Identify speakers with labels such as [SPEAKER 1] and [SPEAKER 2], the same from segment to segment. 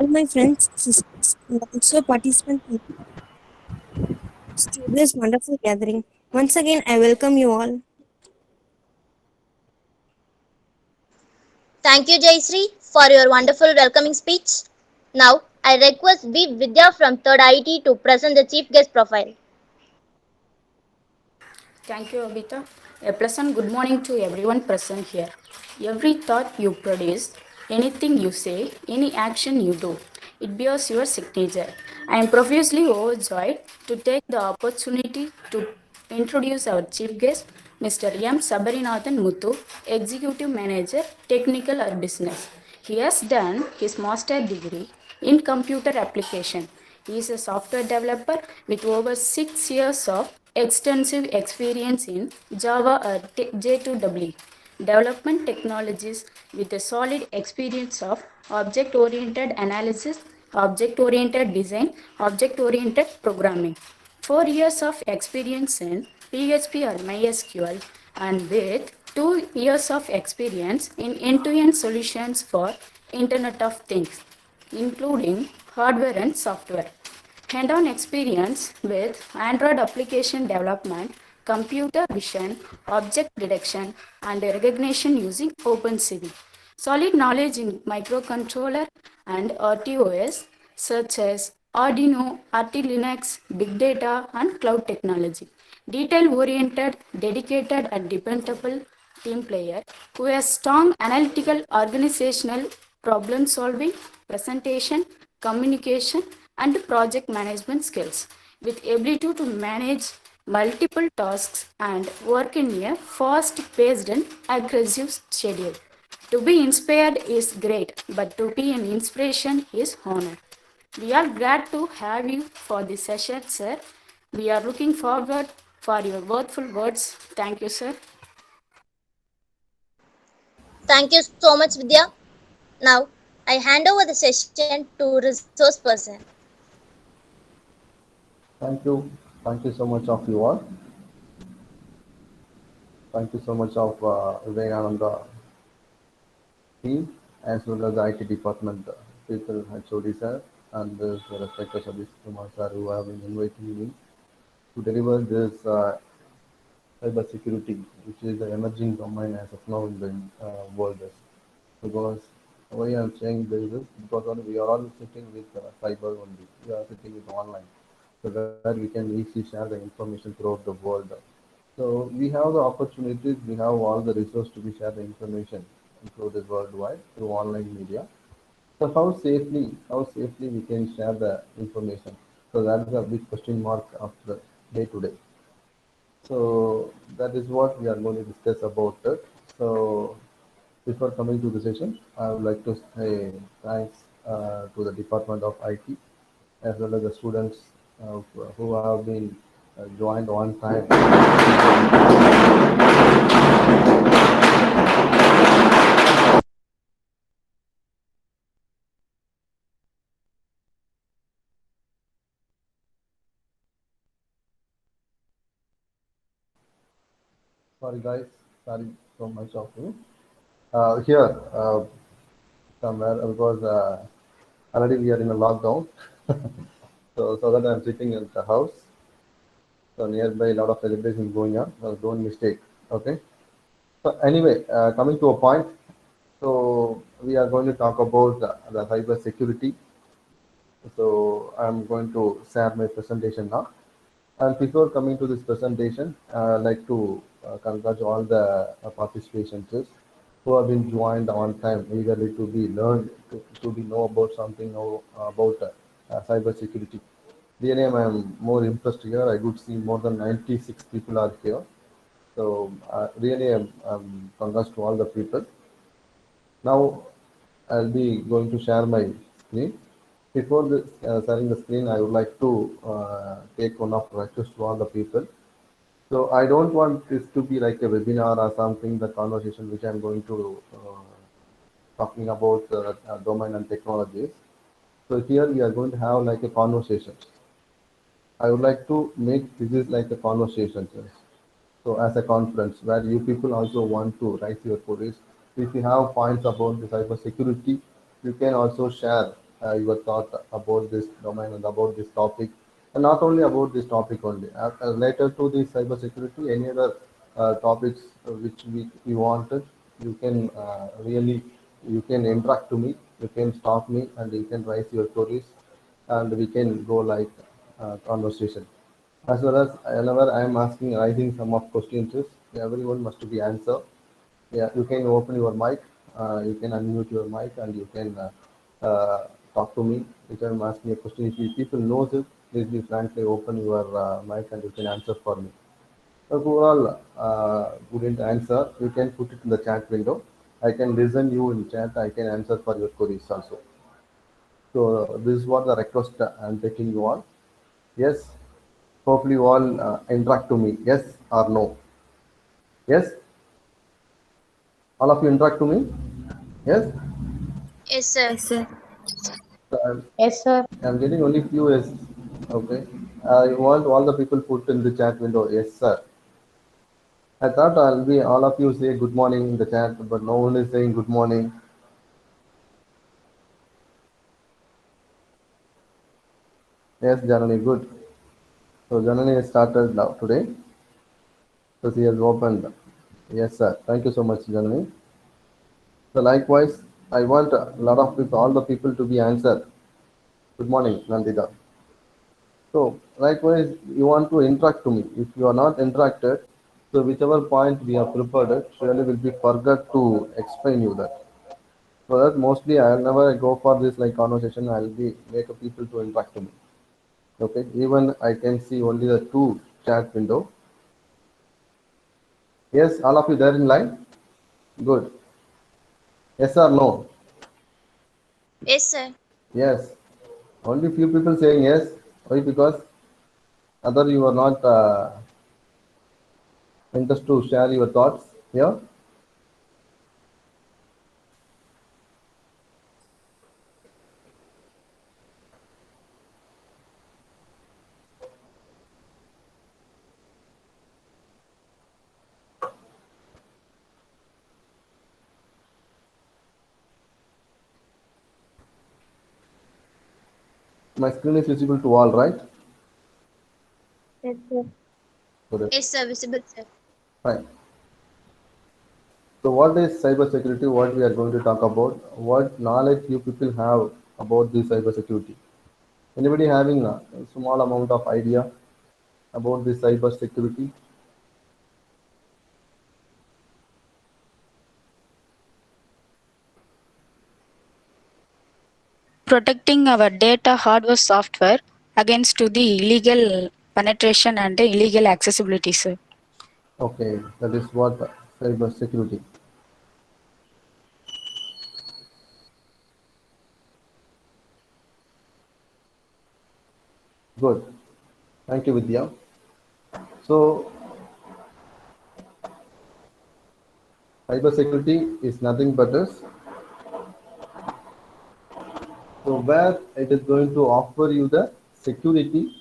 [SPEAKER 1] all my friends, sisters, and also participants to this wonderful gathering. Once again, I welcome you all.
[SPEAKER 2] Thank you, Jayshree, for your wonderful welcoming speech. Now, I request V. Vidya from 3rd IT to present the chief guest profile.
[SPEAKER 3] Thank you, Abita. A pleasant good morning to everyone present here. Every thought you produce, anything you say, any action you do, it bears your signature. I am profusely overjoyed to take the opportunity to introduce our chief guest, Mr. M. Sabarinathan Muthu, Executive Manager, Technical or Business. He has done his master degree in computer application. He is a software developer with over 6 years of extensive experience in Java or J2EE development technologies with a solid experience of object oriented analysis, object oriented design, object oriented programming. 4 years of experience in PHP or MySQL, and with 2 years of experience in end to end solutions for Internet of Things, including hardware and software. Hand on experience with Android application development, computer vision, object detection, and recognition using OpenCV. Solid knowledge in microcontroller and RTOS such as Arduino, RT Linux, big data, and cloud technology. Detail oriented, dedicated, and dependable team player who has strong analytical, organizational, problem solving, presentation, communication, and project management skills with ability to manage multiple tasks and work in a fast paced and aggressive schedule. To be inspired is great, but to be an inspiration is honor. We are glad to have you for this session, sir. We are looking forward for your worthful words. Thank you, sir.
[SPEAKER 2] Thank you so much, Vidya. Now, I hand over the session to resource person.
[SPEAKER 4] Thank you. Thank you so much of you all. Thank you so much of Vivekananda team as well as the IT department people, HOD sir, and the respected Sadish Kumar sir who have been inviting me to deliver this cyber security, which is the emerging domain as of now in the world. Because why I'm saying this is because we are all sitting with cyber only. We are sitting with online, so where we can easily share the information throughout the world. So we have the opportunities, we have all the resources to be share the information included worldwide through online media. So how safely we can share the information? So that is a big question mark of the day to day. So that is what we are going to discuss about it. So before coming to the session, I would like to say thanks to the Department of IT as well as the students who have been joined on time. Sorry guys, sorry so much of you. Here, somewhere because already we are in a lockdown, so that I'm sitting in the house. So nearby a lot of celebrations going on. So don't mistake. Okay. So anyway, coming to a point. So we are going to talk about the cyber security. So I'm going to share my presentation now. And before coming to this presentation, I'd like to congratulate all the participants who have been joined on time, eagerly to be learned, to be know about something about cyber security. Really, I'm more impressed here. I could see more than 96 people are here. So really, congrats to all the people. Now I'll be going to share my screen. Before sharing the screen, I would like to take one of the requests to all the people. So I don't want this to be like a webinar or something, the conversation which I'm going to talking about domain and technologies. So here we are going to have like a conversation. I would like to make this is like a conversation. Sir. So as a conference where you people also want to raise your queries. If you have points about the cyber security, you can also share your thought about this domain and about this topic, and not only about this topic only. Related to the cybersecurity, any other topics which we wanted, you can really you can interact to me, you can stop me, and you can raise your queries, and we can go like conversation. As well as whenever I am asking, raising some of questions, everyone must be answer. Yeah, you can open your mic, you can unmute your mic, and you can talk to me. You can ask me a question. If you people knows it, please be frankly open your mic and you can answer for me. If overall wouldn't answer, you can put it in the chat window. I can listen you in chat. I can answer for your queries also. So this is what the request I'm taking you all. Yes. Hopefully you all interact to me. Yes or no? Yes. All of you interact to me. Yes.
[SPEAKER 2] Yes, sir.
[SPEAKER 1] Yes, sir.
[SPEAKER 4] So
[SPEAKER 5] Yes, sir.
[SPEAKER 4] I'm getting only few yes. Okay. I want all the people put in the chat window. Yes, sir. I thought I'll be all of you say good morning in the chat, but no one is saying good morning. Yes, Janani, good. So Janani has started now today. So she has opened. Yes, sir. Thank you so much, Janani. So likewise, I want a lot of people, all the people to be answered. Good morning, Nandita. So likewise, you want to interact to me. If you are not interacted, so whichever point we have prepared, it surely will be forgot to explain you that. So that mostly I'll never go for this like conversation. I'll be make a people to interact to me. Okay. Even I can see only the two chat window. Yes, all of you there in line. Good. Yes or no?
[SPEAKER 2] Yes, sir.
[SPEAKER 4] Yes. Only few people saying yes. Why? Because other you are not interested to share your thoughts here. My screen is visible to all, right?
[SPEAKER 5] Yes, sir.
[SPEAKER 4] Good.
[SPEAKER 2] Yes, sir. Visible, sir.
[SPEAKER 4] Fine. So what is cybersecurity? What we are going to talk about? What knowledge you people have about the cybersecurity? Anybody having a small amount of idea about the cybersecurity?
[SPEAKER 3] Protecting our data, hardware, software against to the illegal penetration and the illegal accessibility, sir.
[SPEAKER 4] Okay, that is what cybersecurity. Good. Thank you, Vidya. So cybersecurity is nothing but is so where it is going to offer you the security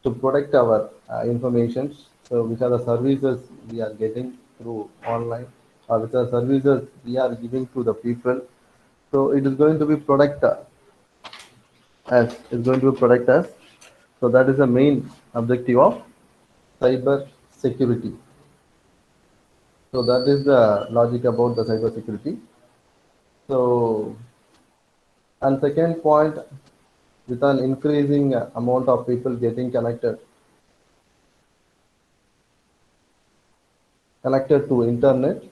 [SPEAKER 4] to protect our information. So which are the services we are getting through online, or which are services we are giving to the people. So it is going to be protect us. It's going to protect us. So that is the main objective of cyber security. So that is the logic about the cyber security. So and second point, with an increasing amount of people getting connected to internet,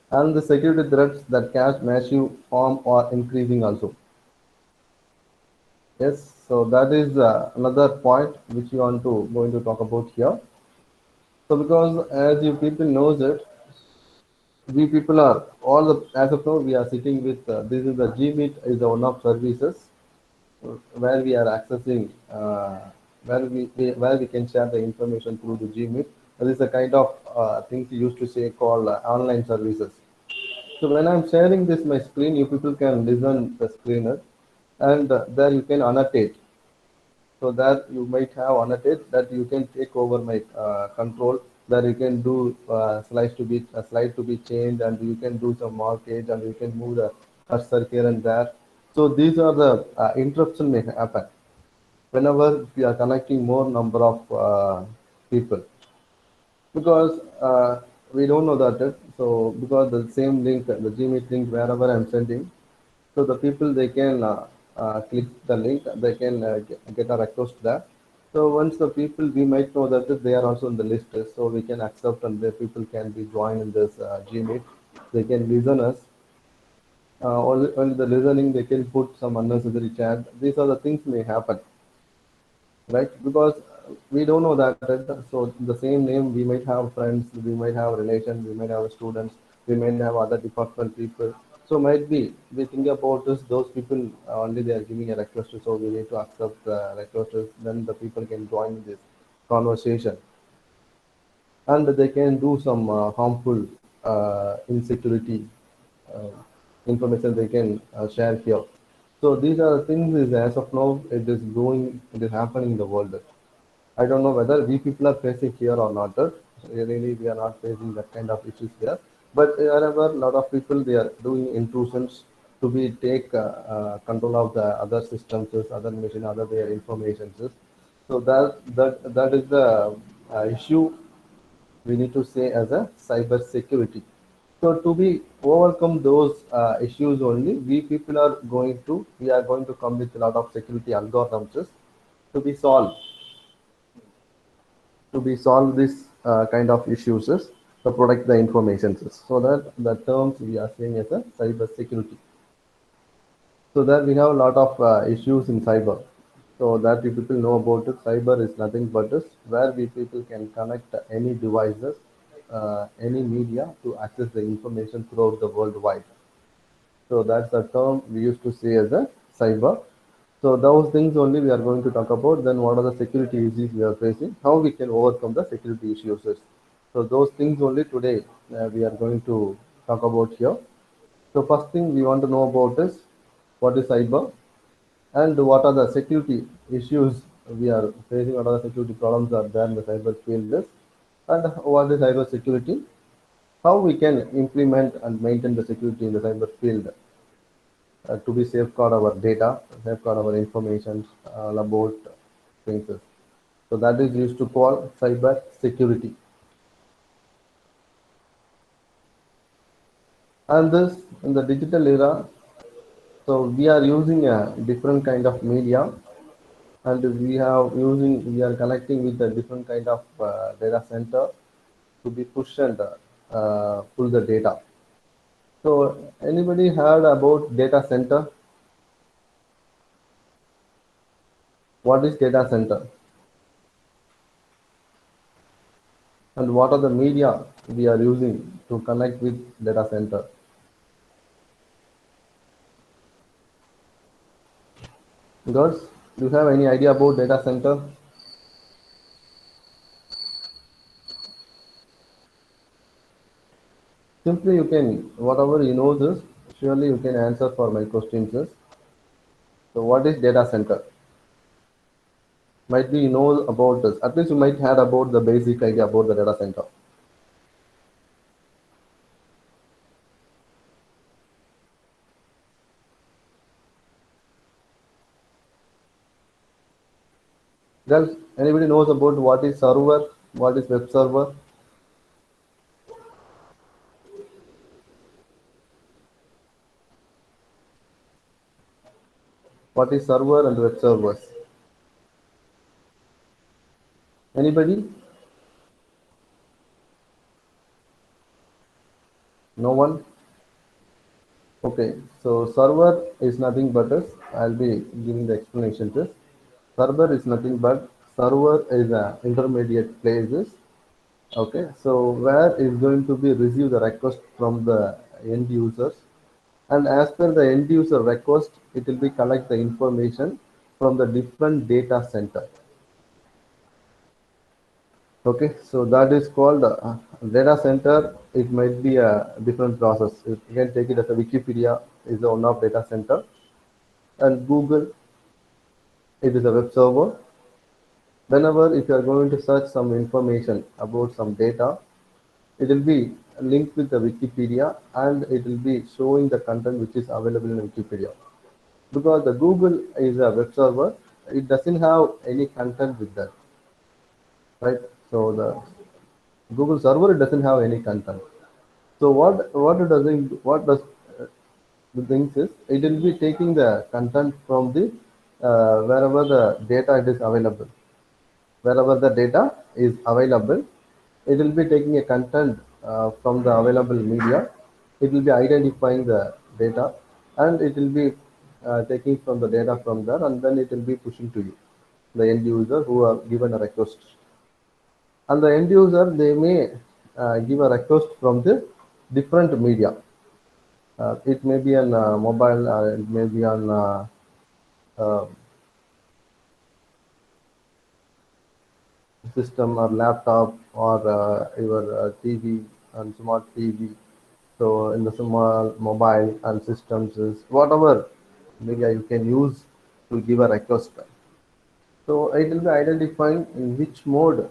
[SPEAKER 4] and the security threats that cause massive harm are increasing also. Yes, so that is another point which you want to going to talk about here. So because as you people knows it, we people are all the as of now we are sitting with this is the Gmeet is the one of services where we are accessing where we can share the information through the Gmeet. That is a kind of things you used to say called online services. So when I'm sharing this my screen, you people can listen the screener, and there you can annotate. So that you might have annotate that you can take over my control. That you can do slides to be changed, and you can do some markage, and you can move the cursor here and there. So these are the interruption may happen whenever we are connecting more number of people, because we don't know that so because the same link, the Gmeet link, wherever I'm sending, so the people they can click the link, they can get a request there. So once the people, we might know that they are also in the list, so we can accept and the people can be joined in this Gmeet. They can listen us. Only the listening, they can put some unnecessary chat. These are the things may happen, right? Because we don't know that. So the same name, we might have friends, we might have relations, we might have students, we might have other department people. So might be we think about this, those people only they are giving a request, so we need to accept the request. Then the people can join this conversation, and they can do some harmful insecurity uh, information they can share here. So these are the things is as of now it is going, it is happening in the world. I don't know whether we people are facing here or not. Really, we are not facing that kind of issues here. But wherever a lot of people they are doing intrusions to be take control of the other systems, other machine, other their information. So that is the issue we need to say as a cyber security. So to be overcome those issues only, we are going to come with a lot of security algorithms to be solved this kind of issues to protect the information. So that the terms we are saying as a cyber security. So that we have a lot of issues in cyber. So that you people know about it, cyber is nothing but this where we people can connect any devices, any media to access the information throughout the worldwide. So that's the term we used to say as a cyber. So those things only we are going to talk about. Then what are the security issues we are facing? How we can overcome the security issues? So those things only today we are going to talk about here. So first thing we want to know about is what is cyber and what are the security issues we are facing. What are the security problems are there in the cyber field is, and what is cyber security? How we can implement and maintain the security in the cyber field to be safeguard our data, safeguard our information about things. So that is used to call cyber security. And this in the digital era, so we are using a different kind of media, and we are connecting with a different kind of data center to be push and pull the data. So anybody heard about data center? What is data center? And what are the media we are using to connect with data center? Girls, do you have any idea about data center? Simply you can, whatever you know this, surely you can answer for my questions. So what is data center? Might be you know about this. At least you might had about the basic idea about the data center. Girls, anybody knows about what is server? What is web server? What is server and web servers? Anybody? No one? Okay, so server is nothing but this. I'll be giving the explanation to this. Server is nothing but server is a intermediate places. Okay, so where is going to be receive the request from the end users, and as per the end user request, it will be collect the information from the different data center. Okay, so that is called data center. It might be a different process. You can take it as a Wikipedia is the one of data center, and Google it is a web server. Whenever if you are going to search some information about some data, it will be linked with the Wikipedia and it will be showing the content which is available in Wikipedia. because the Google is a web server. It doesn't have any content with that, right? So the Google server doesn't have any content. So what does uh, the things is it will be taking the content from the wherever the data it is available. Wherever the data is available, it will be taking a content from the available media. It will be identifying the data, and it will be taking from the data from there, and then it will be pushing to you, the end user who are given a request. And the end user they may give a request from the different media. It may be on mobile, it may be on uh, system or laptop or your TV and smart TV. So in the small mobile and systems is whatever media you can use to give a request. So it will be identifying in which mode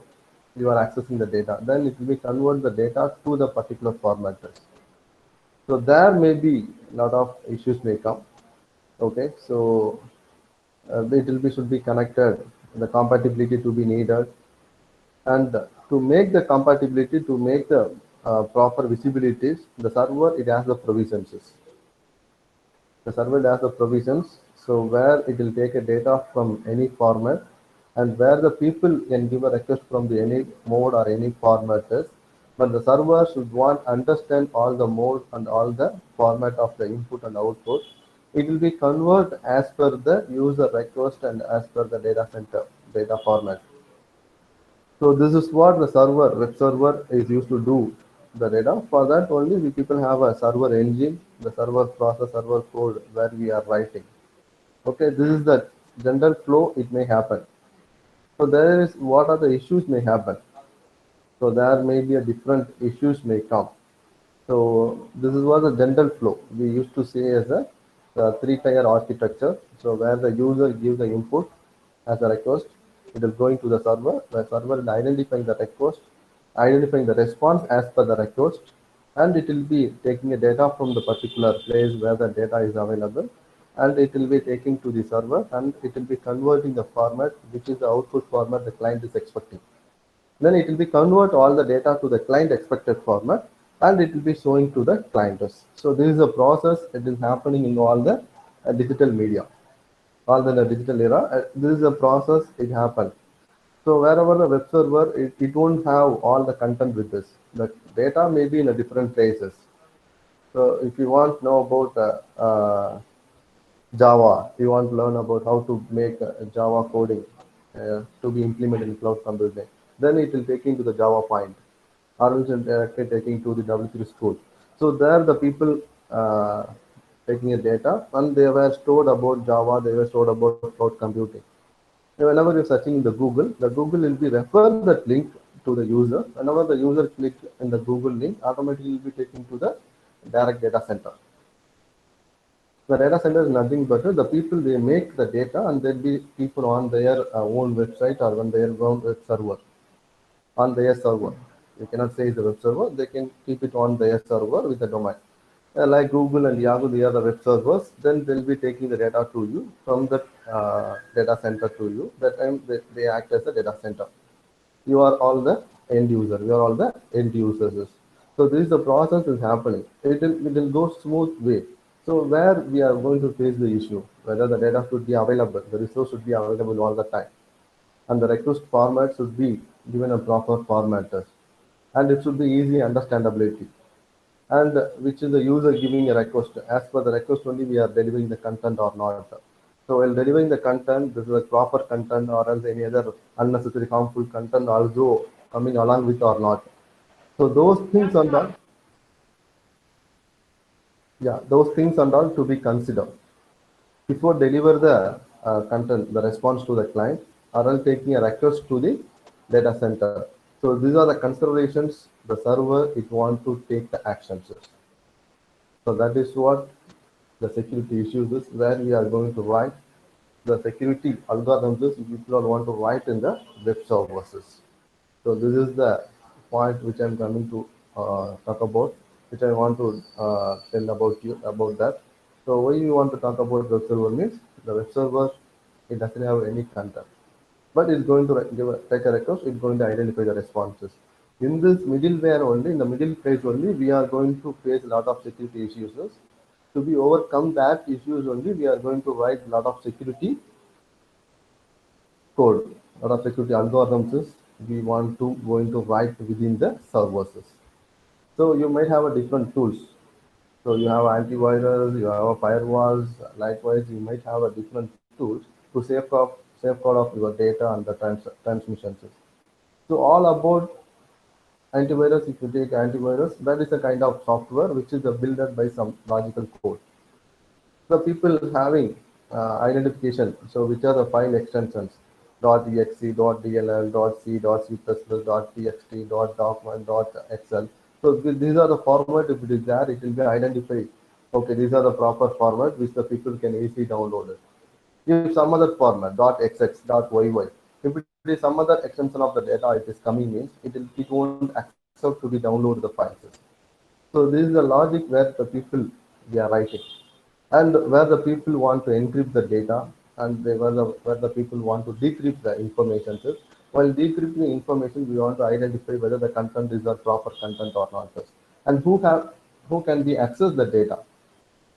[SPEAKER 4] you are accessing the data. Then it will be convert the data to the particular format. So there may be a lot of issues may come. Okay, so it will be should be connected, the compatibility to be needed, and to make the compatibility to make the proper visibilities, the server it has the provisions. The server has the provisions, so where it will take a data from any format, and where the people can give a request from the any mode or any format is, but the server should want understand all the mode and all the format of the input and output. It will be convert as per the user request and as per the data center data format. So this is what the server, web server is used to do the data. For that only we people have a server engine, the server process, server code where we are writing. Okay, this is the general flow it may happen. So there is what are the issues may happen. So there may be a different issues may come. So this is what the general flow we used to say as a three-tier architecture. So where the user gives the input as a request, it is going to the server. The server is identifying the request, identifying the response as per the request, and it will be taking a data from the particular place where the data is available, and it will be taking to the server, and it will be converting the format, which is the output format the client is expecting. Then it will be convert all the data to the client expected format, and it will be showing to the clients. So this is a process it is happening in all the digital media, all the digital era. This is a process it happens. So wherever the web server, it won't have all the content with this. The data may be in a different places. So if you want to know about Java, you want to learn about how to make Java coding to be implemented in cloud computing, then it will take you to the Java point, or else it will directly taking to the W3 school. So there the people taking a data, and they were stored about Java, they were stored about cloud computing. Whenever you're searching in the Google will be refer that link to the user. Whenever the user click in the Google link, automatically will be taken to the direct data center. The data center is nothing but the people they make the data, and there'll be people on their own website or on their own web server, on their server. You cannot say it's a web server. They can keep it on their server with the domain. Like Google and Yahoo, they are the web servers. Then they'll be taking the data to you from the data center to you. That time they act as a data center. You are all the end user. You are all the end users. So this is the process is happening. It will go smooth way. So where we are going to face the issue, whether the data should be available, the resource should be available all the time, and the request format should be given a proper format, and it should be easy understandability, and which is the user giving a request. As per the request only we are delivering the content or not. So while delivering the content, this is a proper content or else any other unnecessary harmful content also coming along with or not. So those things and all, yeah, those things and all to be considered before deliver the content, the response to the client, or else taking a request to the data center. So these are the considerations the server it want to take the actions. So that is what the security issues is, where we are going to write the security algorithms is people want to write in the web services. So this is the point which I'm coming to talk about, which I want to tell about you about that. So why you want to talk about web server means the web server, it doesn't have any content, but it's going to take a request. It's going to identify the responses. In this middleware only, in the middle phase only, we are going to face a lot of security issues. To be overcome that issues only, we are going to write a lot of security code, a lot of security algorithms we want to going to write within the servers. So you might have a different tools. So you have antivirus, you have a firewalls. Likewise, you might have a different tools to safeguard of your data and the transmissions. So all about antivirus, if you take antivirus, that is a kind of software which is built by some logical code. The people having identification, so which are the file extensions, .exe, .dll, .c, .c++, .txt, .document, .excel. So these are the format. If it is there, it will be identified. Okay, these are the proper format which the people can easily download it. If some other format, .xx, .yy, if it is some other extension of the data it is coming means it won't accept to be download the files. So this is the logic where the people we are writing, and where the people want to encrypt the data, and where the people want to decrypt the information. While decrypting information, we want to identify whether the content is a proper content or not, and who can be access the data.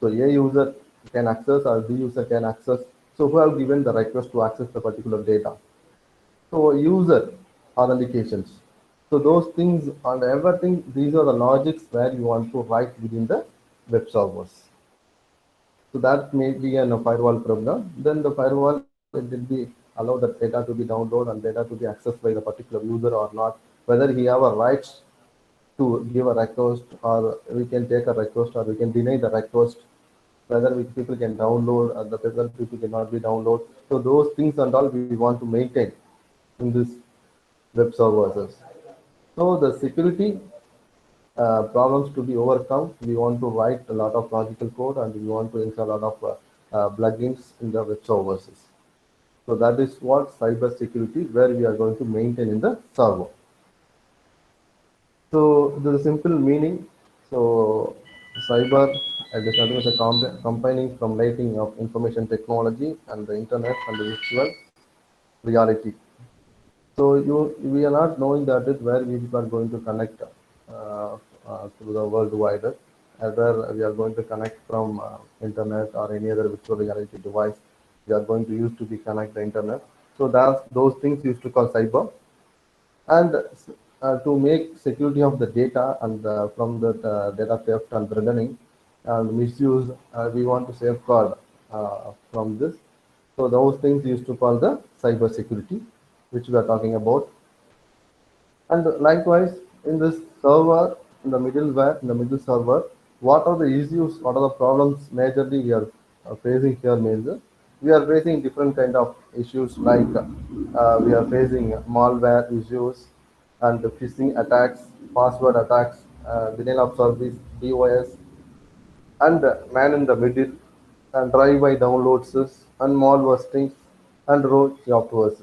[SPEAKER 4] So A user can access or B user can access. So who have given the request to access the particular data. So user authentications. So those things and everything, these are the logics where you want to write within the web servers. So that may be a firewall program. Then the firewall, it will be allow the data to be downloaded and data to be accessed by the particular user or not. Whether he have a rights to give a request, or we can take a request, or we can deny the request. Whether people can download or the people cannot be download. So those things and all we want to maintain in this web servers. So the security problems to be overcome, we want to write a lot of logical code, and we want to install a lot of plugins in the web services. So that is what cyber security, where we are going to maintain in the server. So the simple meaning, so cyber is a combining from lighting of information technology and the internet and the virtual reality. So we are not knowing that is where we are going to connect to the worldwide. Either we are going to connect from internet or any other virtual reality device. We are going to use to be connect the internet. So that's those things used to call cyber. And to make security of the data and from the data theft and threatening and misuse, we want to safeguard from this. So those things used to call the cyber security, which we are talking about. And likewise, in this server, in the middleware, in the middle server, what are the issues, what are the problems majorly we are facing here means we are facing different kind of issues, like we are facing malware issues and phishing attacks, password attacks, denial of service, DOS, and man in the middle, and drive-by downloads, and malware stings, and road softwares.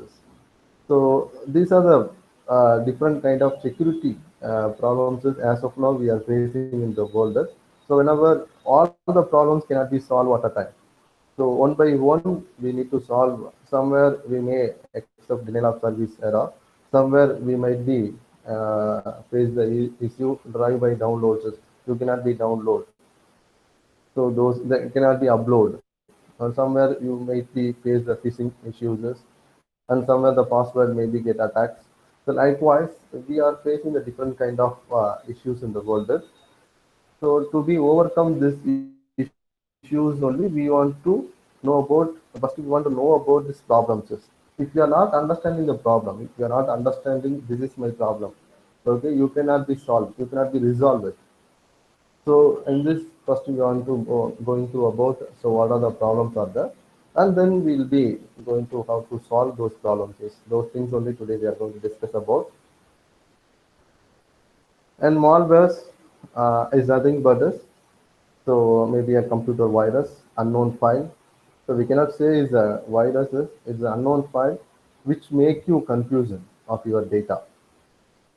[SPEAKER 4] So these are the different kind of security problems as of now we are facing in the world. So whenever all the problems cannot be solved at a time. So one by one we need to solve. Somewhere we may accept denial of service error. Somewhere we might be face the issue drive-by downloads. You cannot be download. So those that cannot be upload. Or somewhere you might be face the phishing issues, and somewhere the password maybe get attacked. So likewise, we are facing the different kind of issues in the world. So to be overcome this issues only, we want to know about, first we want to know about these problems. If you are not understanding the problem, if you are not understanding this is my problem, okay, you cannot be solved, you cannot be resolved it. So in this, first we want to going through about, so what are the problems are there, and then we'll be going to how to solve those problems. Yes, those things only today we are going to discuss about. And malwares is nothing but this. So maybe a computer virus, unknown file. So we cannot say is a virus, it's an unknown file which make you confusion of your data.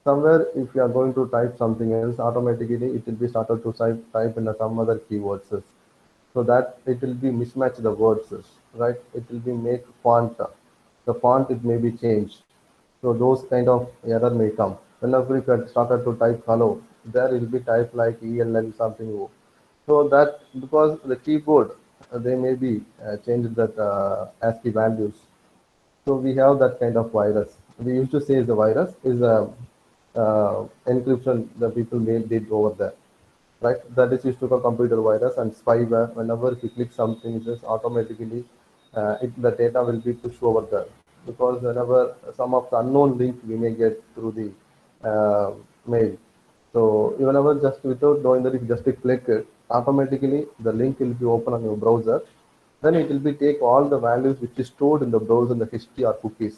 [SPEAKER 4] Somewhere if you are going to type something else, automatically it will be started to type in some other keywords. so that it will be mismatch the words, right? It will be make font, the font it may be changed. So those kind of error may come. Whenever you had started to type hello, there will be type like ELL something. So that because the keyboard, they may be changed that ASCII values. So we have that kind of virus. We used to say the virus is a encryption the people made did over there, right? That is used to call computer virus and spyware. Whenever if you click something, it just automatically the data will be pushed over there, because whenever some of the unknown link we may get through the mail. So whenever just without knowing that, if you just click it, automatically the link will be open on your browser. Then it will be take all the values which is stored in the browser in the history or cookies.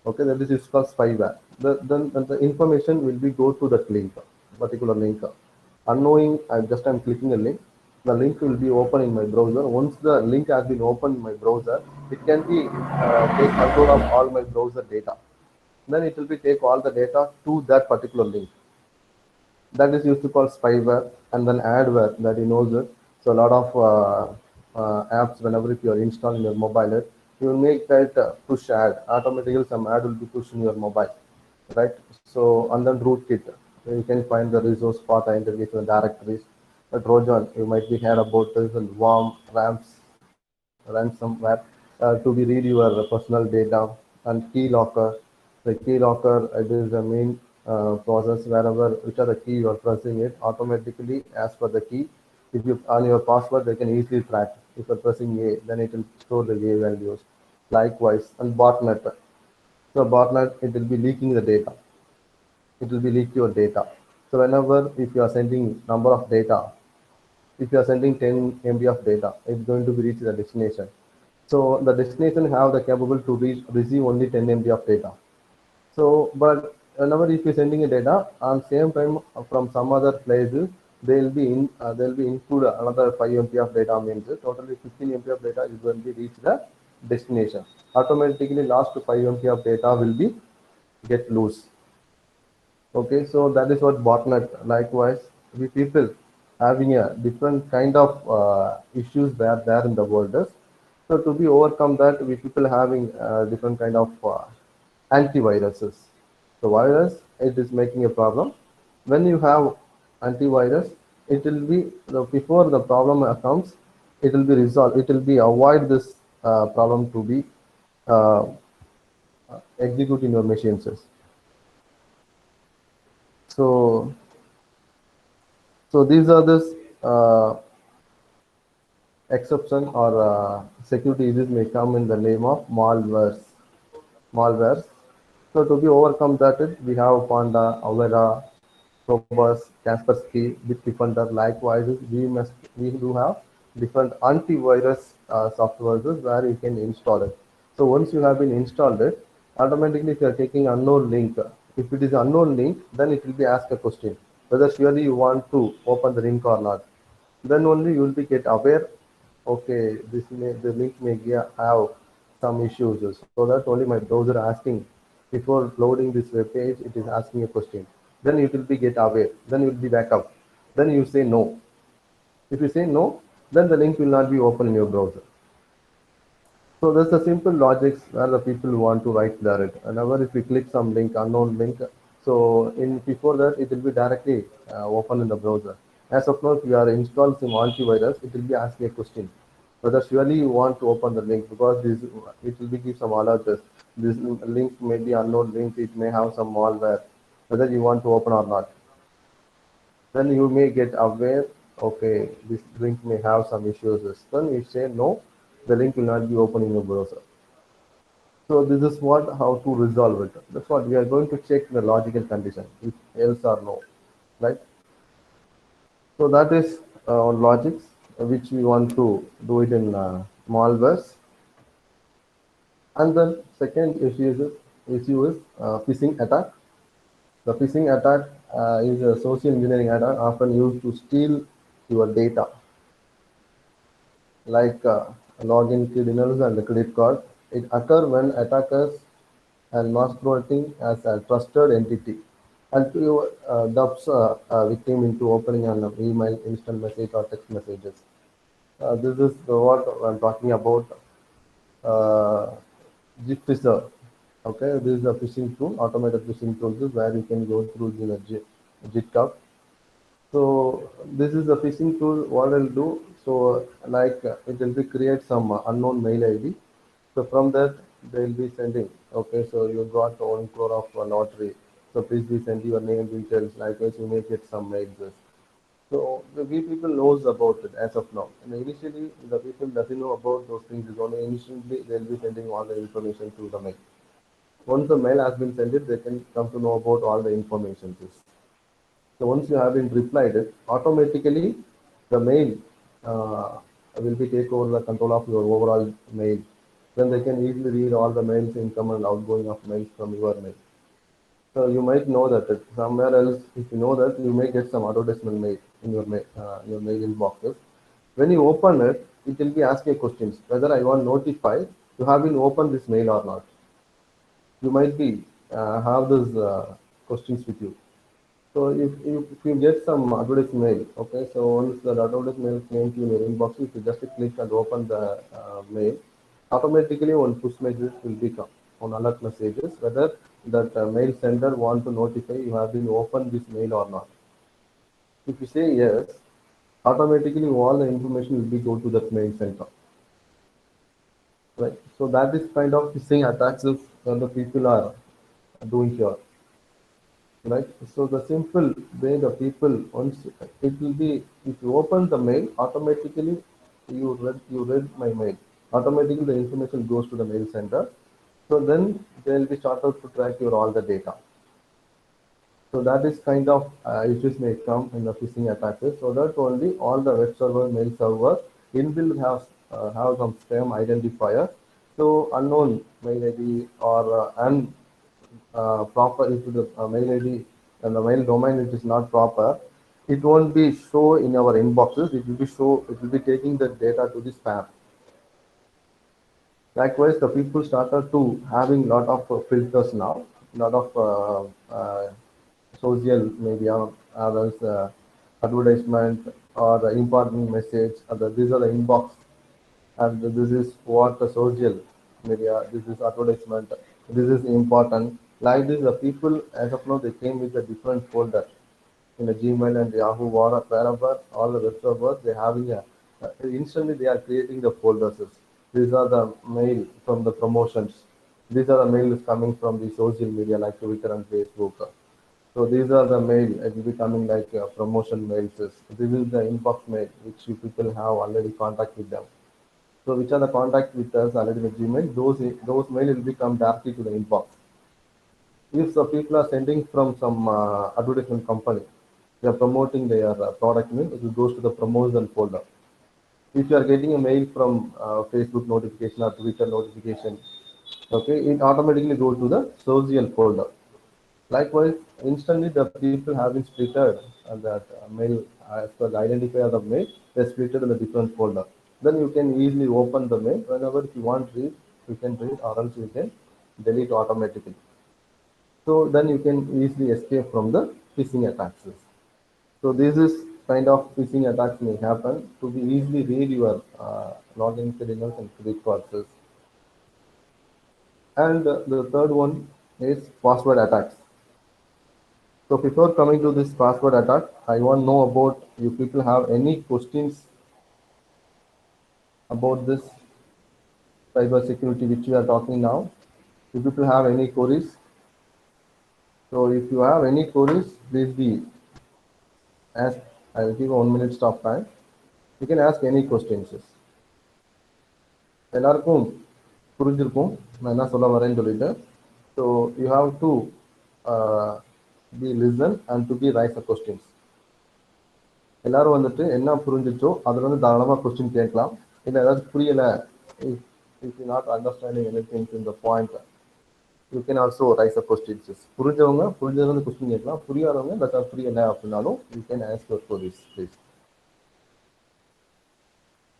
[SPEAKER 4] Okay, that is called spyware. Then the information will be go to that link, particular link. Unknowing, I'm clicking a link. The link will be open in my browser. Once the link has been opened in my browser, it can be take control of all my browser data. Then it will be take all the data to that particular link. That is used to call spyware, and then adware that he knows it. So a lot of apps, whenever if you are installing your mobile, you will make that push ad automatically. Some ad will be pushed in your mobile, right? So and then rootkit, you can find the resource path identification directories. But Trojan, you might be heard about this and worm, ransomware to be read your personal data, and key locker. The key locker, it is the main process wherever which are the key you are pressing it automatically as per the key. If you on your password, they can easily track. If you're pressing A, then it will store the A values. Likewise, and botnet. So botnet, it will be leaking the data. It will be leak your data. So whenever if you are sending number of data, if you are sending 10 MB of data, it's going to be reach the destination. So the destination have the capable to receive only 10 MB of data. So, but whenever if you're sending a data on same time from some other places, they'll be include another 5 MB of data, means totally 15 MB of data is going to reach the destination. Automatically, last 5 MB of data will be get loose. Okay, so that is what botnet. Likewise, we people having a different kind of issues there in the world. So to be overcome that, we people having different kind of antiviruses. So virus, it is making a problem. When you have antivirus, it will be before the problem comes, it will be resolved. It will be avoid this problem to be uh, execute in your machines. So so these are this exception or security issues may come in the name of malwares. So to be overcome that, we have Panda, Avera, Probus, Kaspersky, Bitdefender. Likewise, we do have different antivirus softwares where you can install it. So once you have been installed it, automatically if you are taking unknown link, if it is unknown link, then it will be asked a question whether surely you want to open the link or not. Then only you will be get aware. Okay, the link may have some issues, so that only my browser asking before loading this web page, it is asking a question. Then you will be get aware. Then you will be back up. Then you say no. If you say no, then the link will not be open in your browser. So that's the simple logics where the people want to write there it. Whenever if we click some link, unknown link, so in before that it will be directly open in the browser. As of now, if you are installed some antivirus, it will be asking a question whether surely you want to open the link, because this it will be give some alerts. This link may be unknown link, it may have some malware, whether you want to open or not. Then you may get aware, okay, this link may have some issues. Then you say no, the link will not be open in your browser. So this is what how to resolve it. That's what we are going to check the logical condition, if else or no, right? So that is on logics, which we want to do it in malwares. And then second issue is phishing attack. The phishing attack is a social engineering attack often used to steal your data, like login credentials and the credit card. It occurs when attackers and masquerading as a trusted entity and to dupes a victim into opening an email, instant message, or text messages. This is what I'm talking about. Uh, Git Fisher. Okay, this is a phishing tool, automated phishing tool, where you can go through the GitHub. So this is a phishing tool. What I'll do, so like it will be create some unknown mail ID. So from that they'll be sending. Okay, so you got 1 crore of lottery. So please be send your name details. Likewise, you may get some mails. So the we people knows about it as of now. And initially the people doesn't know about those things. Is only initially they'll be sending all the information to the mail. Once the mail has been sent, they can come to know about all the information. So once you have been replied it, automatically the mail will be take over the control of your overall mail. Then they can easily read all the mails income and outgoing of mails from your mail. So you might know that somewhere else, if you know that, you may get some advertisement mail in your mail inboxes. When you open it, it will be asking questions whether I want notified you have been opened this mail or not. You might be have those questions with you. So if you get some advertisement mail, okay, so once the advertisement mail came to your inbox, if you just click and open the mail, automatically one push message will become on alert messages whether that mail sender want to notify you have been opened this mail or not. If you say yes, automatically all the information will be go to that mail center. Right. So that is kind of phishing attacks the people are doing here. Right. So the simple way the people once it will be if you open the mail, automatically you read my mail. Automatically the information goes to the mail center. So then they'll be started to track your all the data. So that is kind of issues may come in the phishing attacks. So that only all the web server, mail server inbuilt have some spam identifier. So unknown mail ID or proper if the mail ID and the mail domain it is not proper, it won't be show in our inboxes. It will be show. It will be taking the data to the spam. Likewise, the people started to having lot of filters now, lot of social media, others advertisement or the important message. These are the inbox, and this is what the social media. This is advertisement. This is important. Like this, the people as of now they came with a different folder in the Gmail and Yahoo or wherever all the web servers they having a instantly they are creating the folders. These are the mail from the promotions. These are the mails coming from the social media like Twitter and Facebook. So these are the mail. It will be coming like promotion mails. This is the inbox mail which you people have already contact with them. So which are the contact with us already with Gmail? Those mail will become directly to the inbox. If the people are sending from some advertisement company, they are promoting their product name, it will goes to the promotion folder. If you are getting a mail from Facebook notification or Twitter notification, okay, it automatically goes to the social folder. Likewise, instantly the people have been splitted that mail as per the identifier of mail, they splitted in a different folder. Then you can easily open the mail whenever if you want to read, you can read or else you can delete automatically. So then you can easily escape from the phishing attacks. So this is kind of phishing attacks may happen to be easily read your login credentials and credit cards. And the third one is password attacks. So before coming to this password attack, I want to know about you people have any questions about this cyber security which we are talking now. If people have any queries, so if you have any queries, please be ask. I will give 1 minute stop time. You can ask any questions. எல்லாருக்கும் புரிஞ்சிருக்கும் நான் என்ன சொல்ல வரேன்னு சொல்லிட்டு. So you have to be listen and to be raise the questions. எல்லாரும் வந்துட்டு என்ன புரிஞ்சிச்சோ அதுல வந்து தாராளமா கொஸ்டின் கேட்கலாம். இல்லை ஏதாச்சும் புரியல, if you not understanding anything in the point, you can also raise the questions. புரிஞ்சவங்க புரிஞ்சது கொஸ்டின் கேட்கலாம், புரியாதவங்க தட் புரியல அப்படின்னாலும் you can ask your queries please.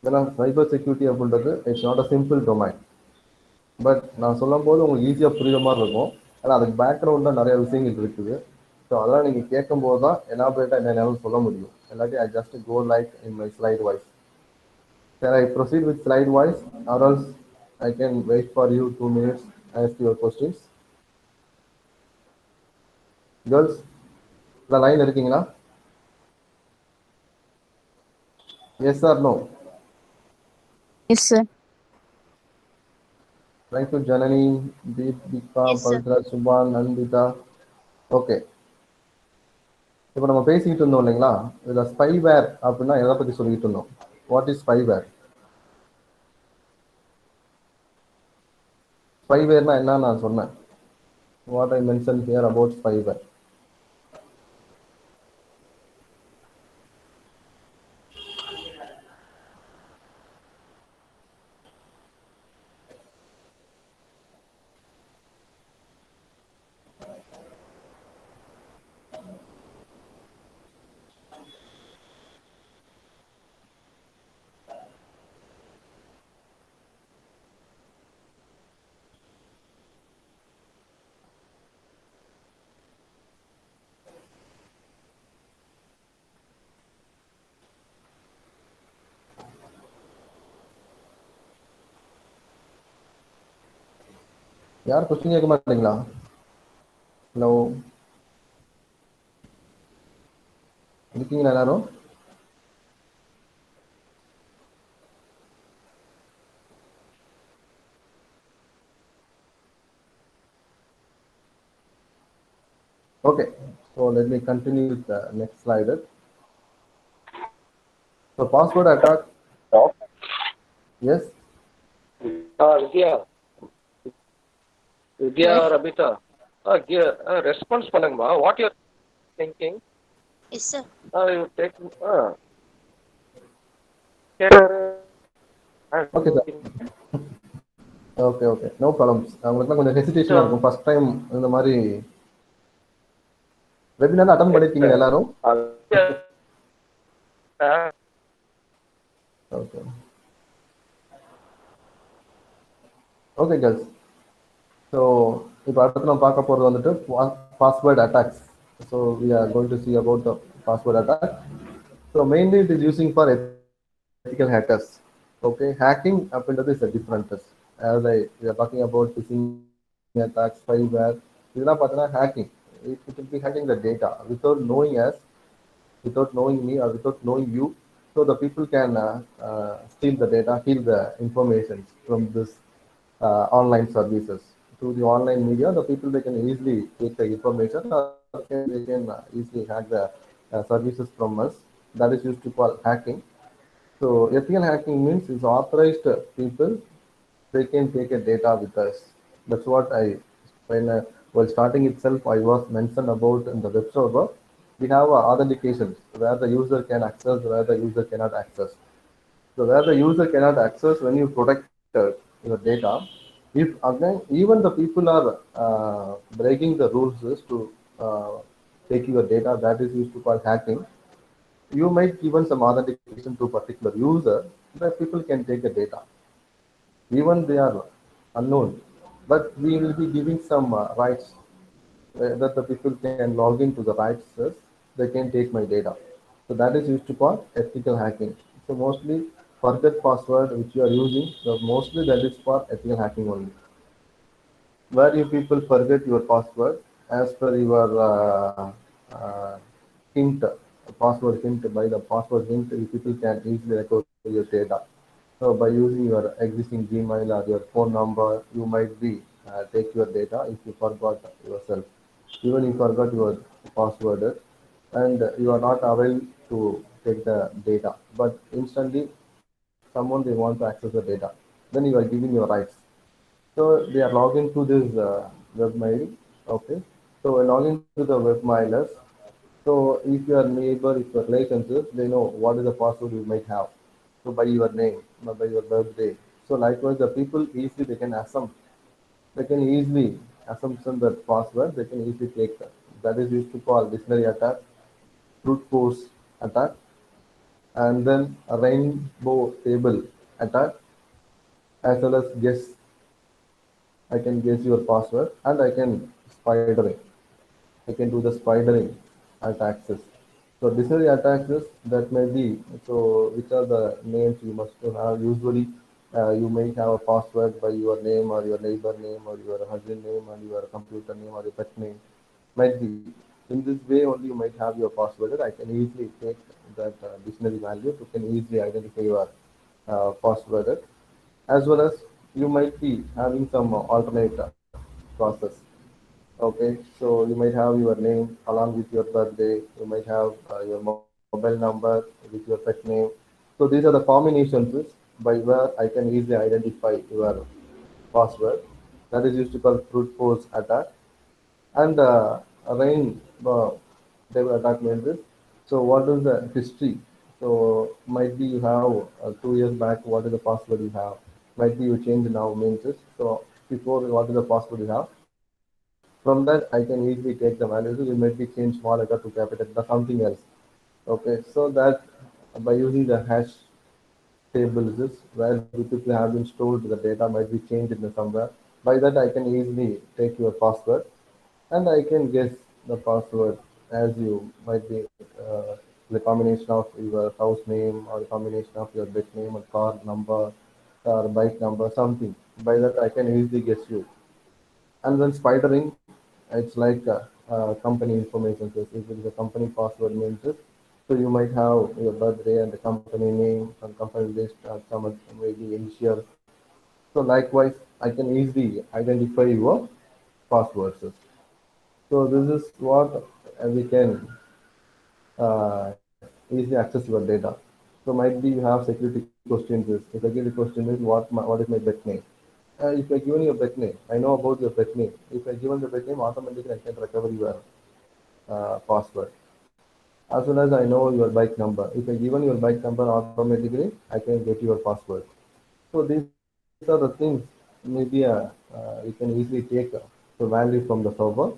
[SPEAKER 4] ஏன்னா சைபர் செக்யூரிட்டி அப்படின்றது it's not a simple domain. But நான் சொல்லும் போது உங்களுக்கு ஈஸியாக புரியுற மாதிரி இருக்கும். ஆனால் அதுக்கு பேக்ரவுண்டில் நிறைய விஷயங்கள் இருக்குது. ஸோ அதெல்லாம் நீங்கள் கேட்கும் போது தான் எலாபரேட்டாக என்னென்னாலும் சொல்ல முடியும். இல்லாட்டி I just go like in my slide wise. Can I proceed with slide wise, or else I can wait for you 2 minutes, ask your questions? Girls, the line இருக்கீங்களா? Yes or no?
[SPEAKER 5] Yes, sir.
[SPEAKER 4] Thank you, Janani, Deepika,
[SPEAKER 2] Yes, sir.
[SPEAKER 4] Pavitra, Subhan, Nandita. Okay, இப்போ நம்ம பேசிக்கிட்டு இருந்தோம் இல்லைங்களா, இதில் spyware அப்படின்னா எதை பற்றி சொல்லிக்கிட்டு இருந்தோம்? What is spyware? ஸ்பைவேர்னா என்ன நான் சொன்னேன்? What I mention here about spyware? யார் கொஸ்டின் கேட்க மாட்டீங்களா? ஹலோ, இருக்கீங்களா எல்லாரும்? Okay, so let me continue with the next slide. So password attack, yes,
[SPEAKER 6] Vidya Vidya
[SPEAKER 2] Yes.
[SPEAKER 6] Rabitha response பண்ணுங்கம்மா. What your thinking?
[SPEAKER 2] Yes, sir.
[SPEAKER 6] You take
[SPEAKER 4] okay sir, okay okay, no problems. உங்களுக்கு கொஞ்சம் ஹெசிடேஷனாக இருக்கும் first time இந்த மாதிரி webinar attend பண்ணிருக்கீங்க எல்லாரும்? Okay okay girls, so இப்போ அடுத்து நம்ம பார்க்க போகிறது வந்துட்டு password attacks. So we are going to see about the password attack. So mainly it is using for ethical hackers. Okay, hacking அப்படின்றது is a different. As we are talking about phishing attacks, spyware, இதெல்லாம் பார்த்தீங்கன்னா hacking. It will be hacking the data without knowing us, without knowing me, or without knowing you. So the people can steal the data, steal the information from this online services. Through the online media, the people they can easily take the information, or they can easily hack the services from us. That is used to call hacking. So ethical hacking means it's authorized people, they can take a data with us. That's what when while starting itself, I was mentioned about in the web server. We have authentications where the user can access, where the user cannot access. So where the user cannot access, when you protect your data, if again even the people are breaking the rules is to take your data, that is used to call hacking. You might given some authentication to a particular user, that people can take the data. Even they are unknown, but we will be giving some rights that the people can log into the rights, they can take my data. So that is used to call ethical hacking. So mostly forget password which you are using, so mostly that is for ethical hacking only. Where you people forget your password as per your hint, password hint. By the password hint, you people can easily recover your data. So by using your existing Gmail or your phone number, you might be take your data if you forgot yourself. Even if you forgot your password and you are not available to take the data, but instantly someone they want to access the data, then you are giving your rights. So they are logging to this webmail. Okay. So when logging to the webmailers, so if your neighbor, if your relatives, they know what is the password you might have. So by your name, by your birthday. So likewise, the people easily they can assume, they can easily assumption that password, they can easily take that. That is used to call dictionary attack, brute force attack, and then a rainbow table attack, as well as guess. I can guess your password and I can spidering. I can do the spidering at access. So dictionary attacks is that may be, so which are the names you must have. Usually you may have a password by your name or your neighbor name or your husband name or your computer name or your pet name. Might be. In this way only you might have your password. I can easily take that dictionary value. You can easily identify your password. As well as you might be having some alternate process. Okay, so you might have your name along with your birthday. You might have your mobile number with your pet name. So these are the combinations by where I can easily identify your password. That is used to call brute force attack. And rain devil attack means this. So what is the history? So might be you have 2 years back. What is the password you have? Might be you change now means this. So before what is the password you have? From that, I can easily take the values. You might be change small letter to capital, the something else. Okay, so that by using the hash tables is where typically have been stored, the data might be changed in the somewhere. By that, I can easily take your password and I can guess the password as you might be the combination of your house name or the combination of your bed name or car number or bike number, something. By that, I can easily guess you. And then spidering, it's like company information. So if it is a company password means it. So you might have your birthday and the company name and company list and some maybe initial. So likewise, I can easily identify your passwords. So this is what we can easily access your data. So might be you have security questions. The security question is what is my pet name? If I given your pet name, I know about your pet name. If I given the pet name, automatically I can recover your password. As soon as I know your bike number, if I given your bike number, automatically I can get your password. So these are the things. Maybe you can easily take the value from the server.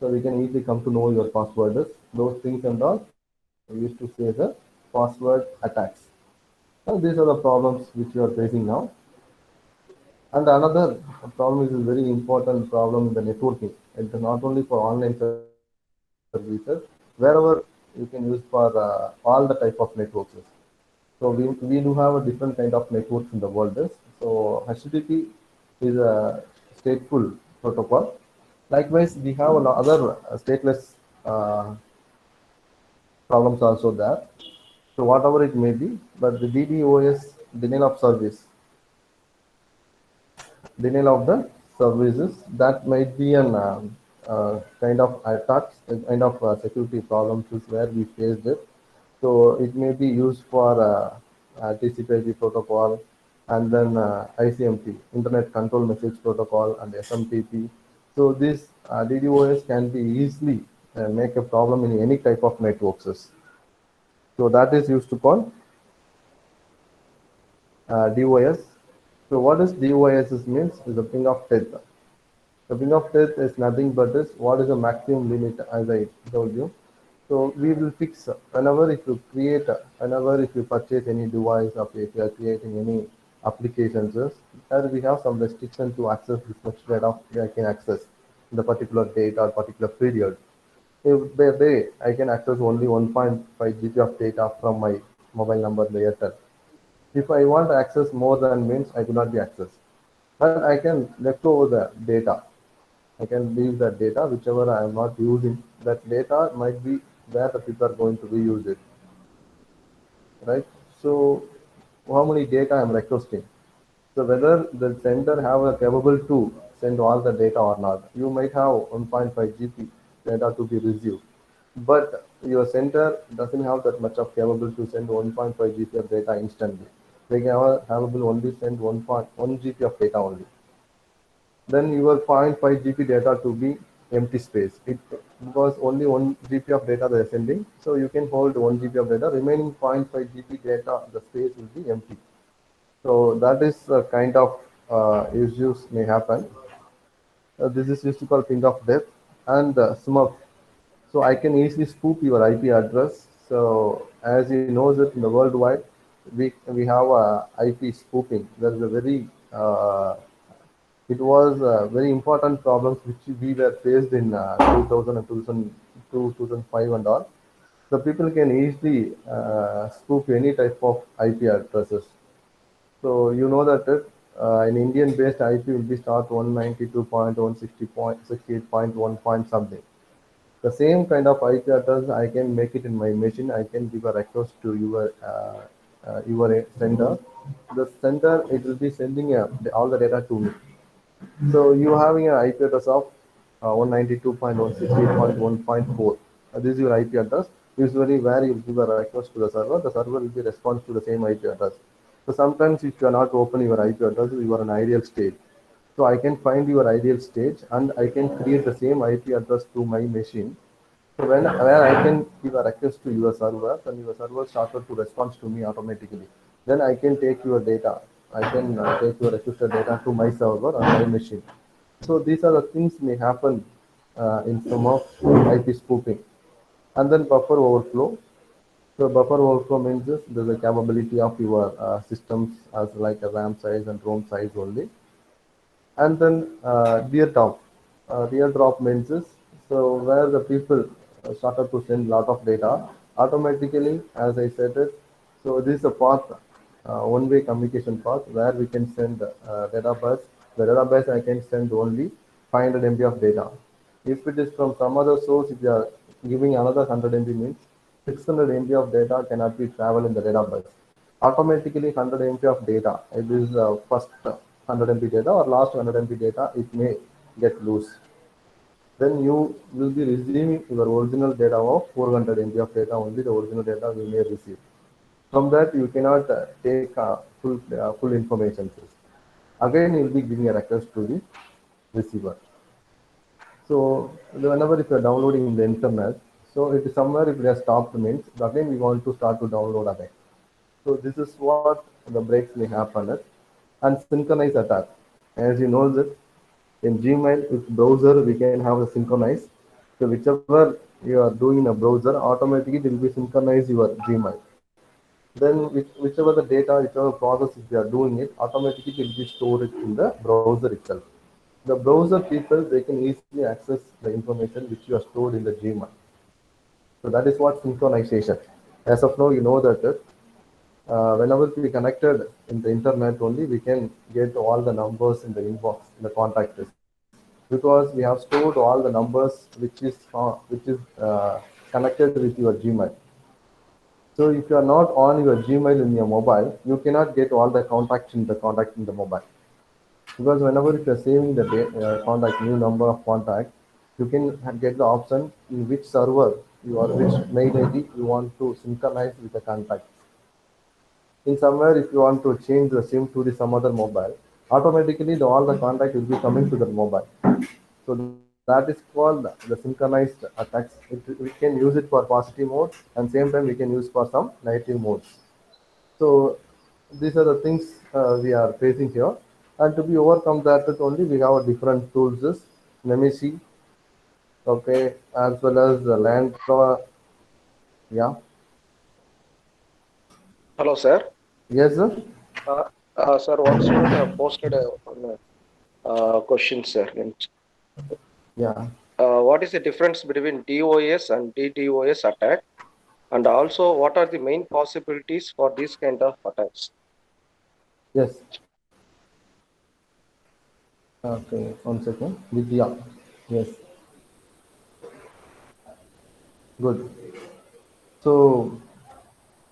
[SPEAKER 4] So we can easily come to know your password. Those things and all we used to say the password attacks. And these are the problems which you are facing now. And another problem is a very important problem in the networking. It's not only for online services, wherever you can use for all the type of networks. So we do have a different kind of networks in the world. So HTTP is a stateful protocol. Likewise, we have other stateless problems also there. So whatever it may be, but the DDoS, denial of service, denial of the services, that might be an kind of attacks, a kind of security problems is where we faced it. So it may be used for TCP/IP protocol and then ICMP, Internet Control Message Protocol, and SMTP. So this DDoS can be easily make a problem in any type of networks. So that is used to call DOS. So what is DOS means is a ping of death. The ping of death is nothing but is what is the maximum limit as I told you. So we will fix whenever if you create, whenever if you purchase any device or if you are creating any applications, there we have some restriction to access this much data I can access in the particular date or particular period. If per day I can access only 1.5 GB of data from my mobile number the Airtel. If I want to access more than means I could not be accessed. But I can left over the data. I can leave that data, whichever I am not using. That data might be where the people are going to reuse it, right? So how many data I am requesting? So whether the sender have a capable to send all the data or not. You might have 1.5 GB data to be received, but your sender doesn't have that much of capable to send 1.5 GB of data instantly. They can have able only send 1.1 GB of data only. Then your 0.5 GB data to be empty space. It because only 1 GB of data they are sending, so you can hold 1 GB of data. Remaining 0.5 GB data, the space will be empty. So that is a kind of issues may happen. This is used to call ping of death and smurf. So I can easily spoof your IP address. So as you know that in the worldwide, we have IP spoofing. There is a very it was very important problems which we were faced in 2000 and 2005 and all. the people can easily spoof any type of IP addresses. So you know that an Indian-based IP will be start 192.160.68.1 point something. The same kind of IP address I can make it in my machine. I can give a request to your sender. The sender, it will be sending all the data to me. So you having an IP address of 192.168.1.4. This is your IP address. Usually where you give a request to the server will be response to the same IP address. So sometimes if you are not open your IP address, you are an ideal state. So I can find your ideal stage and I can create the same IP address to my machine. So where I can give a request to your server, then your server started to respond to me automatically. Then I can take your data. I can take your requested data to my server on my machine. So these are the things may happen in some of IP spoofing. And then buffer overflow. So buffer overflow means this, there's a capability of your systems as like a RAM size and ROM size only. And then teardrop. Teardrop means is so where the people started to send lot of data automatically, as I said it. So this is a path, one-way communication path where we can send data bus. The data bus I can send only 500 MB of data. If it is from some other source, if you are giving another 100 MB means 600 MB of data cannot be travel in the data bus. Automatically 100 MB of data, it is first 100 MB data or last 100 MB data, it may get loose. Then you will be receiving your original data of 400 MB of data, only the original data we may receive. From that you cannot take full information. Again you will be giving a request to the receiver. So whenever if you are downloading in the internet, so it is somewhere if it has stopped means again we want to start to download again. So this is what the breaks may happen. And synchronize attack. As you know that in Gmail with browser we can have a synchronize. So whichever you are doing in a browser, automatically it will be synchronize your Gmail. Then whichever the data, whichever process if you are doing it, automatically it will be stored in the browser itself. The browser people, they can easily access the information which you are stored in the Gmail. So that is what synchronization. As of now, you know that whenever we connected in the internet only, we can get all the numbers in the inbox, in the contact list, because we have stored all the numbers which is connected with your Gmail. So if you are not on your Gmail in your mobile, you cannot get all the contacts in the mobile. Because whenever if you are saving the contact, new number of contacts, you can get the option in which server you are, which mail ID you want to synchronize with the contact. In somewhere if you want to change the SIM to some other mobile, automatically all the contact will be coming to the mobile. So that is called the synchronized attacks. We can use it for positive mode and same time we can use for some negative modes. So these are the things we are facing here. And to be overcome that only we have different tools, Nemesis, okay, as well as the Landra. Yeah.
[SPEAKER 6] Hello, sir.
[SPEAKER 4] Yes, sir.
[SPEAKER 6] Sir, once you had posted a question, sir.
[SPEAKER 4] Yeah.
[SPEAKER 6] What is the difference between DOS and DDoS attack? And also, what are the main possibilities for this kind of attacks?
[SPEAKER 4] Yes. Okay, 1 second. Vidya. Yes. Good. So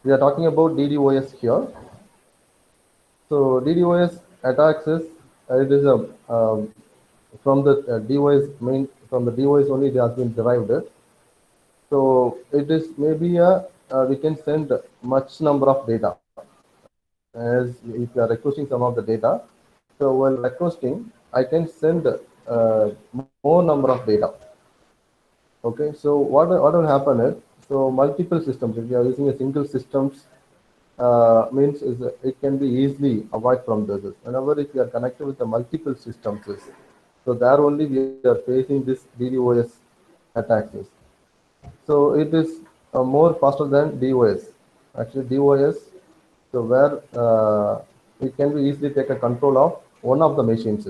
[SPEAKER 4] we are talking about DDoS here. So DDoS attacks is it is a from the DOS only it has been derived. So it is maybe we can send much number of data as if you are requesting some of the data. So while requesting, I can send more number of data. Okay, so what will happen is, so multiple systems, if you are using a single systems, means is it can be easily avoid from this. Whenever if you are connected with the multiple systems, so there only we are facing this DDoS attacks. So it is more faster than DOS. Actually, DOS, so where it can be easily take a control of one of the machines.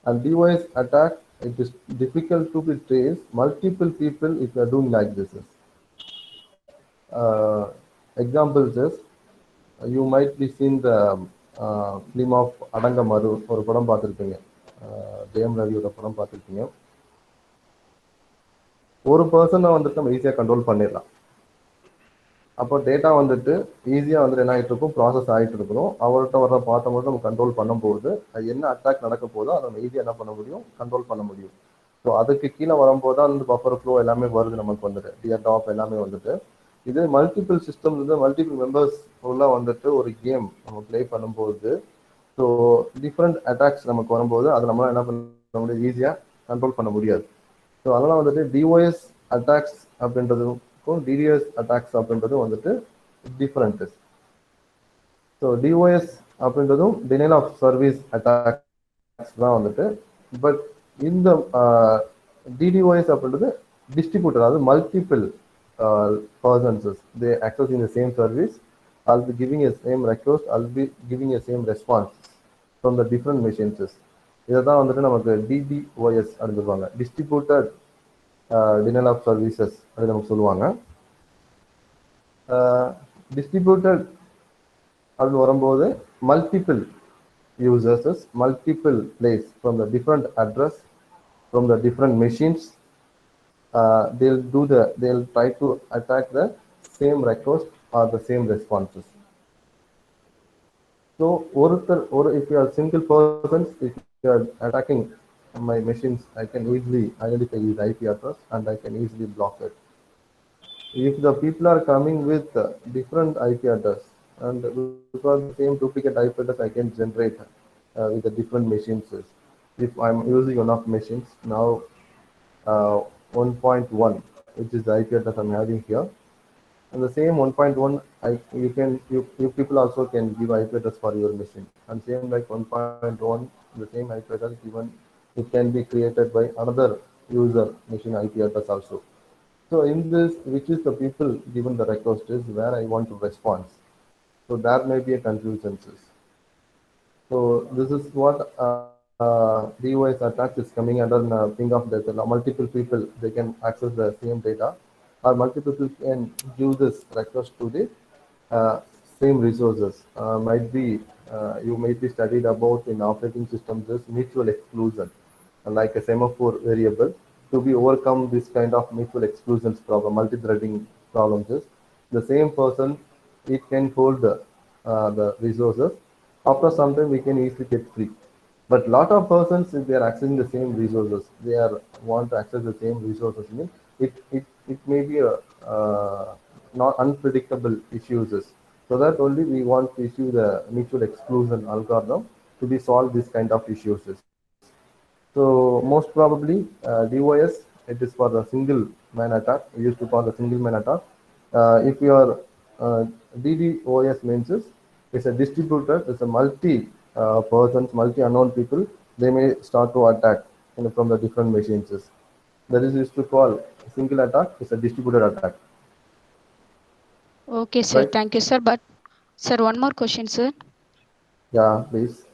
[SPEAKER 4] And DOS attack, it is difficult to be traced multiple people if you are doing like this. examples is you might be seen the film of Adanga Maru ஒரு படம் பார்த்துருப்பீங்க. ஜெயம் ரவியோட படம் பார்த்துருப்பீங்க. ஒரு பர்சனை வந்துட்டு நம்ம ஈஸியாக கண்ட்ரோல் பண்ணிடலாம். அப்போ டேட்டா வந்துட்டு ஈஸியாக வந்துட்டு என்ன ஆகிட்டு இருக்கும், ப்ராசஸ் ஆகிட்டு இருக்கணும். அவர்கிட்ட வர பார்த்த மட்டும் நம்ம கண்ட்ரோல் பண்ணும்போது அது என்ன அட்டாக் நடக்க போதோ அதை நம்ம ஈஸியாக என்ன பண்ண முடியும், கண்ட்ரோல் பண்ண முடியும். ஸோ அதுக்கு கீழே வரும்போது தான் வந்து பஃபர் ஃப்ளோ எல்லாமே வருது நமக்கு வந்துட்டு, டியர் டாப் எல்லாமே வந்துட்டு. இது மல்டிபிள் சிஸ்டம் வந்து மல்டிபிள் மெம்பர்ஸ் ஃபுல்லாக வந்துட்டு ஒரு கேம் நம்ம ப்ளே பண்ணும்போது ஸோ டிஃப்ரெண்ட் அட்டாக்ஸ் நமக்கு வரும்போது அதை நம்மளால் என்ன பண்ண முடியும், ஈஸியாக கண்ட்ரோல் பண்ண முடியாது. ஸோ அதெல்லாம் வந்துட்டு டிஓஎஸ் அட்டாக்ஸ் அப்படின்றதுக்கும் டிடிஎஸ் அட்டாக்ஸ் அப்படின்றதும் வந்துட்டு டிஃப்ரெண்ட். ஸோ டிஓஎஸ் அப்படின்றதும் டினைல் ஆஃப் சர்வீஸ் அட்டாக்ஸ் தான் வந்துட்டு. பட் இந்த டிடிஓஎஸ் அப்படின்றது டிஸ்ட்ரிபியூட்டர், அதாவது multiple persons, they accessing the same service, I'll be giving a same request, I'll be giving a same response from the different machines. இதை தான் வந்துட்டு நமக்கு டிடிஓஎஸ் அப்படின்னு சொல்லுவாங்க, டிஸ்ட்ரிபியூட்டட் டினைல் ஆஃப் சர்வீசஸ் அப்படின்னு நமக்கு சொல்லுவாங்க. டிஸ்ட்ரிபியூட்டட் அப்படின்னு வரும்போது multiple users, multiple place from the different address, from the different machines, they'll try to attack the same request or the same responses. So if you are single persons, if you are attacking my machines, I can easily identify his IP address and I can easily block it. If the people are coming with different IP address, and because the same duplicate IP address I can generate with the different machines. If I'm using one of machines now, 1.1, which is the IP address I'm having here, and the same 1.1, you people also can give IP address for your machine, and same like 1.1, the same IP address even it can be created by another user machine IP address also. So in this, which is the people given the request is where I want to respond. So there may be a confusion. So this is what DOS attack is coming under the thing of that multiple people, they can access the same data, or multiple people can give this request to the same resources. You might be studied about in operating systems this mutual exclusion, like a semaphore variable. To be overcome this kind of mutual exclusions problem, multi-threading problems, is the same person, it can hold the resources. After some time we can easily get free. But lot of persons, if they are accessing the same resources, they want to access the same resources, it may be a not unpredictable issues. So that only we want to issue the mutual exclusion algorithm to be solve this kind of issues. So most probably DOS, it is for the single man attack. We used to call the single man attack. If your DDoS means it's a distributor, it's a multi persons, multi unknown people, they may start to attack from the different machines. That is used to call single attack, it's a distributed attack.
[SPEAKER 5] Okay, sir.
[SPEAKER 4] Right?
[SPEAKER 5] Thank you, sir. But, sir, one more question, sir.
[SPEAKER 4] Yeah, please.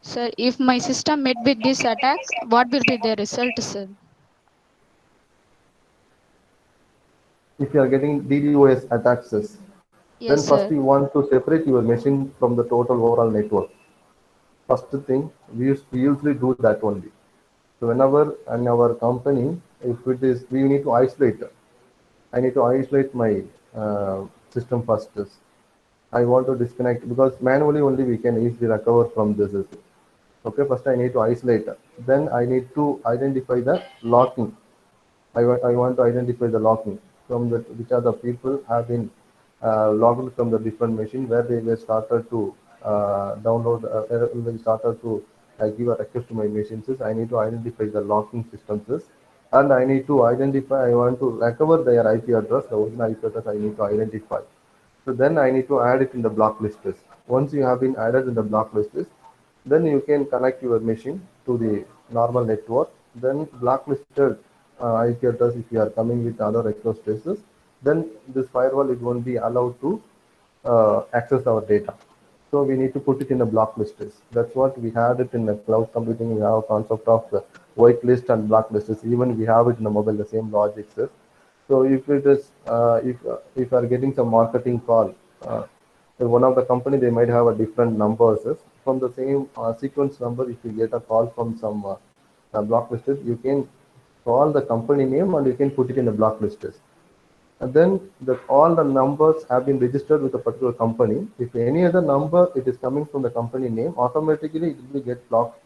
[SPEAKER 5] Sir, if my system met with this attack, what will be the result, sir?
[SPEAKER 4] If you are getting DDoS attacks,
[SPEAKER 5] Yes,
[SPEAKER 4] then first
[SPEAKER 5] sir.
[SPEAKER 4] you want to separate your machine from the total overall network. First thing, we usually do that only. So whenever in our company, if it is, we need to isolate. I need to isolate my system first. I want to disconnect, because manually only we can easily recover from this. Okay, first I need to isolate. Then I need to identify the locking. I want to identify the locking from which are the people have been logged from the different machine where they were started to download, they started to give a request to my machines. I need to identify the locking systems, and I need to identify, I want to recover their IP address, the original IP address I need to identify. So then I need to add it in the block list. Once you have been added in the block list, then you can connect your machine to the normal network. Then blacklisted IP address, if you are coming with other request traces, then this firewall, it won't be allowed to access our data. So we need to put it in a block list. That's what we had it in the cloud computing. We have a concept of whitelist and blacklist. Even we have it in the mobile, the same logic. So if it is if you are getting some marketing call, one of the company they might have a different numbers from the same sequence number. If you get a call from some blocklisted, you can call the company name and you can put it in the blacklist. And then all the numbers have been registered with a particular company. If any other number it is coming from the company name, automatically it will get blocked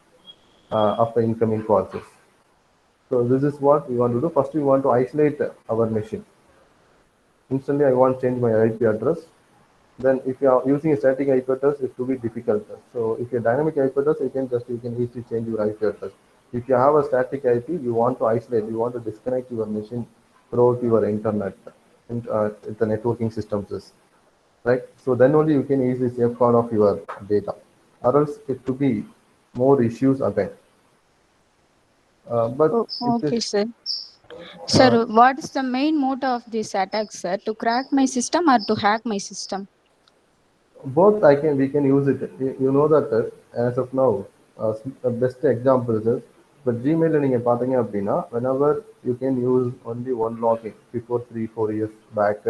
[SPEAKER 4] after incoming calls. So this is what we want to do. First, we want to isolate our machine. Instantly, I want to change my IP address. Then if you are using a static IP address, it will be difficult. So if you're dynamic IP address, you can easily change your IP address. If you have a static IP, you want to isolate, you want to disconnect your machine throughout your internet and the networking systems, right? So then only you can easily safeguard of your data, or else it could be more issues again. But
[SPEAKER 5] Oh,
[SPEAKER 4] it
[SPEAKER 5] okay,
[SPEAKER 4] is
[SPEAKER 5] sir.
[SPEAKER 4] uh,
[SPEAKER 5] Sir, what is the main motive of this attack, sir? To crack my system or to hack my system?
[SPEAKER 4] both. We can use it. You know that as of now, the best example is but Gmail நீங்க பார்த்தீங்க அப்படின்னா whenever you can use only one login before 3-4 years back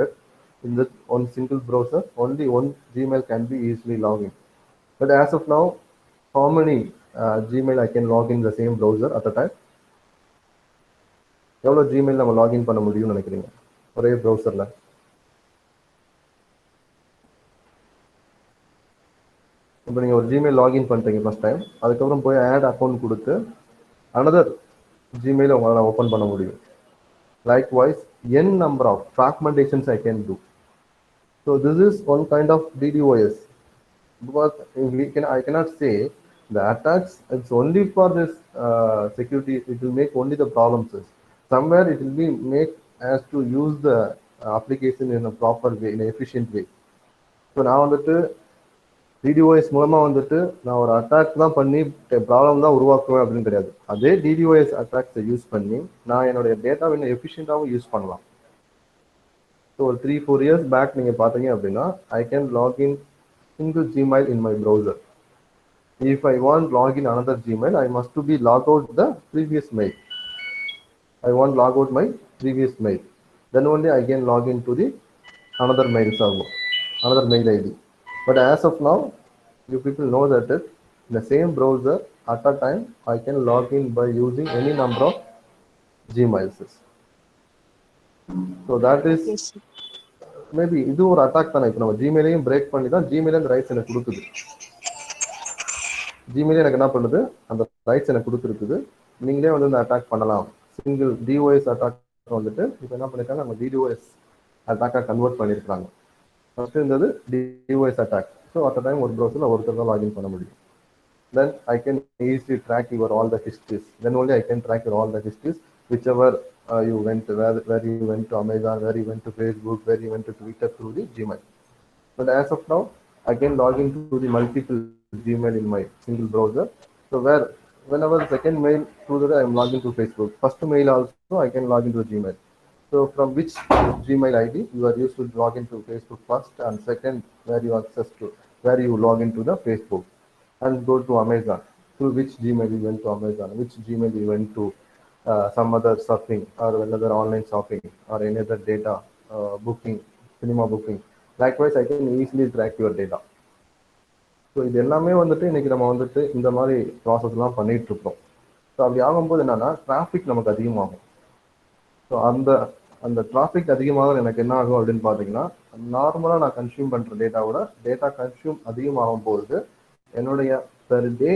[SPEAKER 4] in this one single browser, only one Gmail can be easily login. But as of now, how many Gmail I can log in the same browser at a time? எவ்வளோ Gmail நம்ம login பண்ண முடியும்னு நினைக்கிறீங்க ஒரே ப்ரௌசரில்? இப்போ நீங்கள் ஒரு ஜிமெயில் லாகின் பண்ணுறீங்க ஃபஸ்ட் டைம், அதுக்கப்புறம் போய் ஆட் அக்கௌண்ட் கொடுத்து அனதர் ஜிமெயில் உங்களால் ஓப்பன் பண்ண முடியும். Likewise, n number of fragmentations I can do. So this is one kind of DDoS. Because I cannot say the attacks it's only for this security. It will make only the problems. Somewhere it will be make as to use the application in a proper way, in an efficient way. So நான் வந்துட்டு DDoS மூலமாக வந்துட்டு நான் ஒரு attack தான் பண்ணி problem தான் உருவாக்குவேன் அப்படின்னு கிடையாது. அதே டிடிஓஎஸ் அட்டாக்ஸை யூஸ் பண்ணி நான் என்னுடைய டேட்டாவை இன்னும் எஃபிஷியண்டாகவும் யூஸ் பண்ணலாம். ஸோ ஒரு 3-4 years பேக் நீங்கள் பார்த்தீங்க அப்படின்னா I can login into Gmail in my browser. If I want login another Gmail, I must to be log out the previous mail. I want log out my previous mail. Then only I can log into the another mail server, another mail ID. But as of now, you people know that in the same browser at a time, I can log in by using any number of Gmails. So that is
[SPEAKER 5] Okay, sir.
[SPEAKER 4] Maybe இது ஒரு attack தானே. இப்போ நம்ம ஜிமெயிலையும் break பண்ணி தான் ஜிமெயிலே அந்த rights எனக்கு கொடுக்குது. ஜிமெயிலே எனக்கு என்ன பண்ணுது, அந்த ரைட்ஸ் எனக்கு கொடுத்துருக்குது. நீங்களே வந்து இந்த அட்டாக் பண்ணலாம். சிங்கிள் டிஓஎஸ் அட்டாக் வந்துட்டு இப்போ என்ன பண்ணிருக்காங்க, நம்ம டிடிஓஎஸ் அட்டாக்காக கன்வெர்ட் பண்ணியிருக்காங்க. ஃபர்ஸ்ட் இருந்தது DOS attack. So at time ஒரு ப்ரௌசரில் ஒருத்தர் தான் லாகின் பண்ண முடியும். Then I can easily track your all the histories. Then only I can track your all the histories, whichever you went, where you went to Amazon, where you went to Facebook, where you went to Twitter through the Gmail. But as of now, I can log into the multiple Gmail in my single browser. So whenever the second mail through that I am logging to Facebook. First mail also I can log into Gmail. So from which Gmail ID you are used to log into Facebook first, and second where you access to where you log into the Facebook. And go to Amazon, through which Gmail you went to Amazon, which Gmail you went to some other surfing or another online shopping or any other data booking, cinema booking. Likewise, I can easily track your data. So இது எல்லாமே வந்துட்டு இன்னைக்கு நம்ம வந்துட்டு இந்த மாதிரி ப்ராசஸ்லாம் பண்ணிட்டு இருக்கோம். ஸோ அப்படி ஆகும்போது என்னன்னா டிராஃபிக் நமக்கு அதிகமாகும். ஸோ அந்த டிராஃபிக் அதிகமாக எனக்கு என்ன ஆகும் அப்படின்னு பார்த்தீங்கன்னா, நார்மலாக நான் கன்சியூம் பண்ணுற டேட்டாவோட டேட்டா கன்சியூம் அதிகமாகும் போது என்னுடைய பெர் டே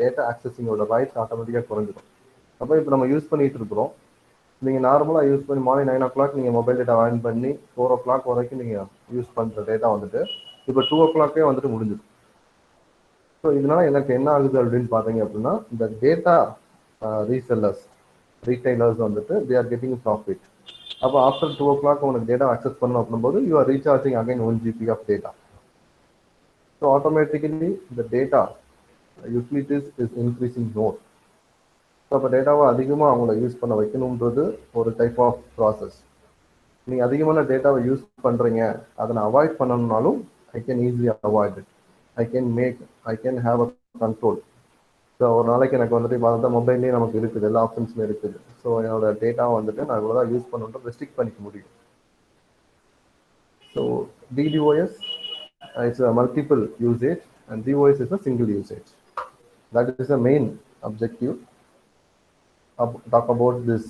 [SPEAKER 4] டேட்டா ஆக்சஸிங்கோட ரைட்ஸ் ஆட்டோமேட்டிக்காக குறைஞ்சிடும். அப்போ இப்போ நம்ம யூஸ் பண்ணிட்டு இருக்கிறோம். நீங்கள் நார்மலாக யூஸ் பண்ணி மார்னிங் 9 o'clock நீங்கள் மொபைல் டேட்டா ஆன் பண்ணி 4 o'clock வரைக்கும் நீங்கள் யூஸ் பண்ணுற டேட்டா வந்துட்டு இப்போ 2 o'clock வந்துட்டு முடிஞ்சுது. ஸோ இதனால எனக்கு என்ன ஆகுது அப்படின்னு பார்த்தீங்க அப்படின்னா, இந்த டேட்டா ரீட்டைலர்ஸ் வந்துட்டு தே ஆர் கெட்டிங் ப்ராஃபிட். அப்போ ஆஃப்டர் 2 o'clock உங்களுக்கு டேட்டா ஆக்சஸ் பண்ணணும் அப்படின்போது you are recharging again 1 GB of data. So automatically the data utilities is increasing more. So அப்போ டேட்டாவை அதிகமாக அவங்கள யூஸ் பண்ண வைக்கணுன்றது ஒரு டைப் ஆஃப் ப்ராசஸ். நீங்கள் அதிகமான டேட்டாவை யூஸ் பண்ணுறீங்க, அதை நான் அவாய்ட் பண்ணணும்னாலும் I can easily avoid it. I can have a control. So ஒரு நாளைக்கு எனக்கு வந்துட்டு பார்த்தா மொபைல்லேயே நமக்கு இருக்குது, எல்லா ஆப்ஷன்ஸுமே இருக்குது. ஸோ என்னோட டேட்டாவை வந்துட்டு நான் இவ்வளோ தான் யூஸ் பண்ணணுன்ற ரெஸ்ட்ரிக்ட் பண்ணிக்க முடியும். So DDoS is a multiple usage and DOS is a single usage. That is the main objective talk about this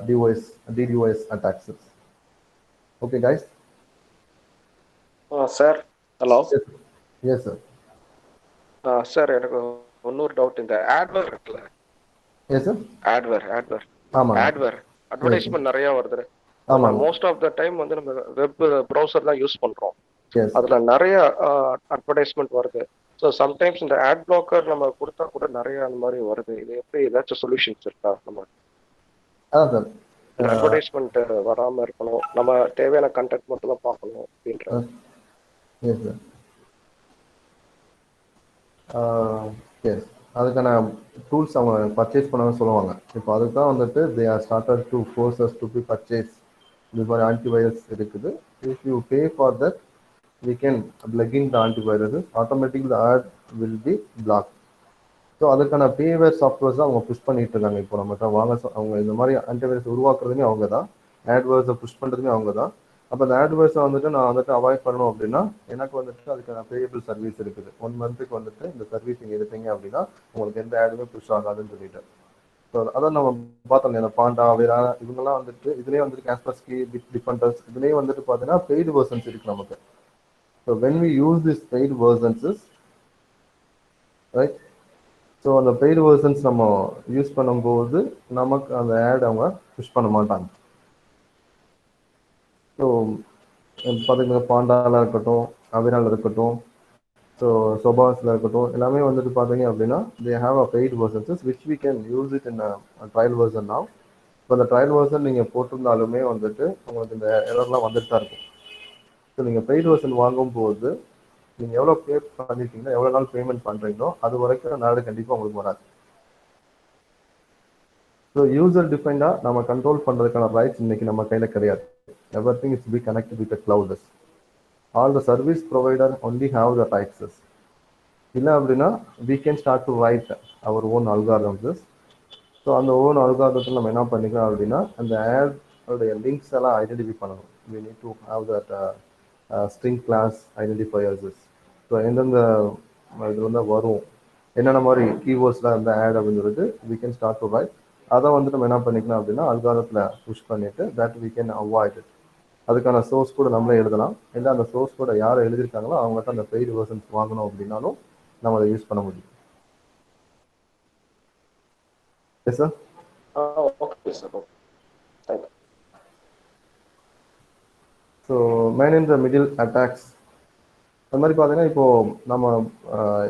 [SPEAKER 4] DDoS attacks. Okay, guys.
[SPEAKER 6] Sir hello.
[SPEAKER 4] Yes, sir.
[SPEAKER 6] Sir எனக்கு இன்னொரு doubt, இந்த ஆட்வேர் இருக்குல்ல?
[SPEAKER 4] Yes sir.
[SPEAKER 6] ஆட்வேர்
[SPEAKER 4] ஆமாம்,
[SPEAKER 6] ஆட்வேர் advertisement நிறைய வருது.
[SPEAKER 4] ஆமாம்.
[SPEAKER 6] Most of the time வந்து நம்ம வெப் ப்ரௌசர் தான் யூஸ் பண்றோம்.
[SPEAKER 4] எஸ்.
[SPEAKER 6] அதுல நிறைய அட்வர்டைஸ்மெண்ட் வருது. ஸோ சம்டைம்ஸ் இந்த ஆட் பிளாக்கர் நம்ம கொடுத்தா கூட நிறைய அந்த மாதிரி வருது. இது எப்படி ஏதாச்சும் சொல்யூஷன்ஸ் இருக்கா? நம்ம
[SPEAKER 4] அதான் சார்,
[SPEAKER 6] அட்வர்டைஸ்மெண்ட் வராம இருக்கணும், நம்ம தேவையான கண்டென்ட் மட்டும் தான் பார்க்கணும் அப்படின்ற.
[SPEAKER 4] Yes sir. எஸ், அதுக்கான டூல்ஸ் அவங்க பர்ச்சேஸ் பண்ணணும்னு சொல்லுவாங்க. இப்போ அதுக்கு தான் வந்துட்டு they are started to force us to be purchase. இது மாதிரி ஆன்டிவைரஸ் இருக்குது. If you pay for that we can plug in the antivirus, automatically the ad will be blocked. So அதுக்கான பேவேர் சாஃப்ட்வேர்ஸ் தான் அவங்க புஷ் பண்ணிட்டு இருக்காங்க. இப்போ நம்மகிட்ட அவங்க இந்த மாதிரி ஆன்டிவைரஸ் உருவாக்குறதுமே அவங்க தான், ஆட்வேர்ஸை புஷ் பண்ணுறதுமே அவங்க தான். அப்போ அந்த ஆட்வேர்ஸை வந்துட்டு நான் வந்துட்டு அவாய்ட் பண்ணணும் அப்படின்னா எனக்கு வந்துட்டு அதுக்கான பேயபிள் சர்வீஸ் இருக்குது. 1 மந்த்துக்கு வந்துட்டு இந்த சர்வீஸ் நீங்கள் எடுத்தீங்க அப்படின்னா உங்களுக்கு எந்த ஆடுமே புஷ் ஆகாதுன்னு சொல்லிட்டு. ஸோ அதான் நம்ம பார்த்தோம், இந்த பாண்டா வேற இவங்கெல்லாம் வந்துட்டு இதுலேயே வந்துட்டு காஸ்பர்ஸ்கி, டிஃபண்டர்ஸ் இதுலேயே வந்துட்டு பார்த்தீங்கன்னா பெய்டு வெர்ஷன்ஸ் இருக்குது நமக்கு. So when we use this paid versions, right? So அந்த paid versions நம்ம யூஸ் பண்ணும்போது நமக்கு அந்த ஆட் அவங்க புஷ் பண்ண மாட்டாங்க. ஸோ பார்த்தீங்கன்னா பாண்டாவில் இருக்கட்டும், அவிரால் இருக்கட்டும், ஸோ சொபாஸில் இருக்கட்டும், எல்லாமே வந்துட்டு பார்த்தீங்க அப்படின்னா they have a paid versions which we can use it in trial version now. இப்போ அந்த ட்ரையல் வெர்ஷன் நீங்கள் போட்டிருந்தாலுமே வந்துட்டு உங்களுக்கு இந்த எரர்லாம் வந்துட்டு தான் இருக்கும். ஸோ நீங்கள் பெய்ட் வெர்ஷன் வாங்கும்போது நீங்கள் எவ்வளோ பே பண்ணிட்டீங்கன்னா எவ்வளோ நாள் பேமெண்ட் பண்ணுறீங்களோ அது வரைக்கும் அந்த ஆடு கண்டிப்பாக உங்களுக்கு வராது. ஸோ யூசர் டிஃபைண்டாக நம்ம கண்ட்ரோல் பண்ணுறதுக்கான ரைட்ஸ் இன்னைக்கு நம்ம கையில் கிடையாது. Everything is be connected with the cloud. All the service provider only have the rights. இல்லை அப்படின்னா we can start to write our own algorithms. So அந்த ஓன் அல்காரிதத்தில் நம்ம என்ன பண்ணிக்கலாம் அப்படின்னா அந்த ஆடோடைய லிங்க்ஸ் எல்லாம் ஐடென்டிஃபை பண்ணணும். we need to have that string class identifiers. So எந்தெந்த இது வந்து வரும், என்னென்ன மாதிரி கீவேர்ட்ஸ்லாம் இந்த ஆட் அப்படின்னு சொல்லிட்டு we can start to write. அதை வந்து நம்ம என்ன பண்ணிக்கலாம் அப்படின்னா அல்காரிதத்தில் புஷ் பண்ணிட்டு that we can avoid it. அதுக்கான சோர்ஸ் கூட நம்மளே எழுதலாம். இல்லை அந்த சோர்ஸ் கூட யாரை எழுதியிருக்காங்களோ அவங்ககிட்ட அந்த பெய்டு வெர்ஷன்ஸ் வாங்கணும் அப்படின்னாலும் நம்ம அதை யூஸ் பண்ண முடியும். Yes sir.
[SPEAKER 6] Okay sir, okay, thank you.
[SPEAKER 4] So man in the middle attacks அந்த மாதிரி பார்த்தீங்கன்னா இப்போது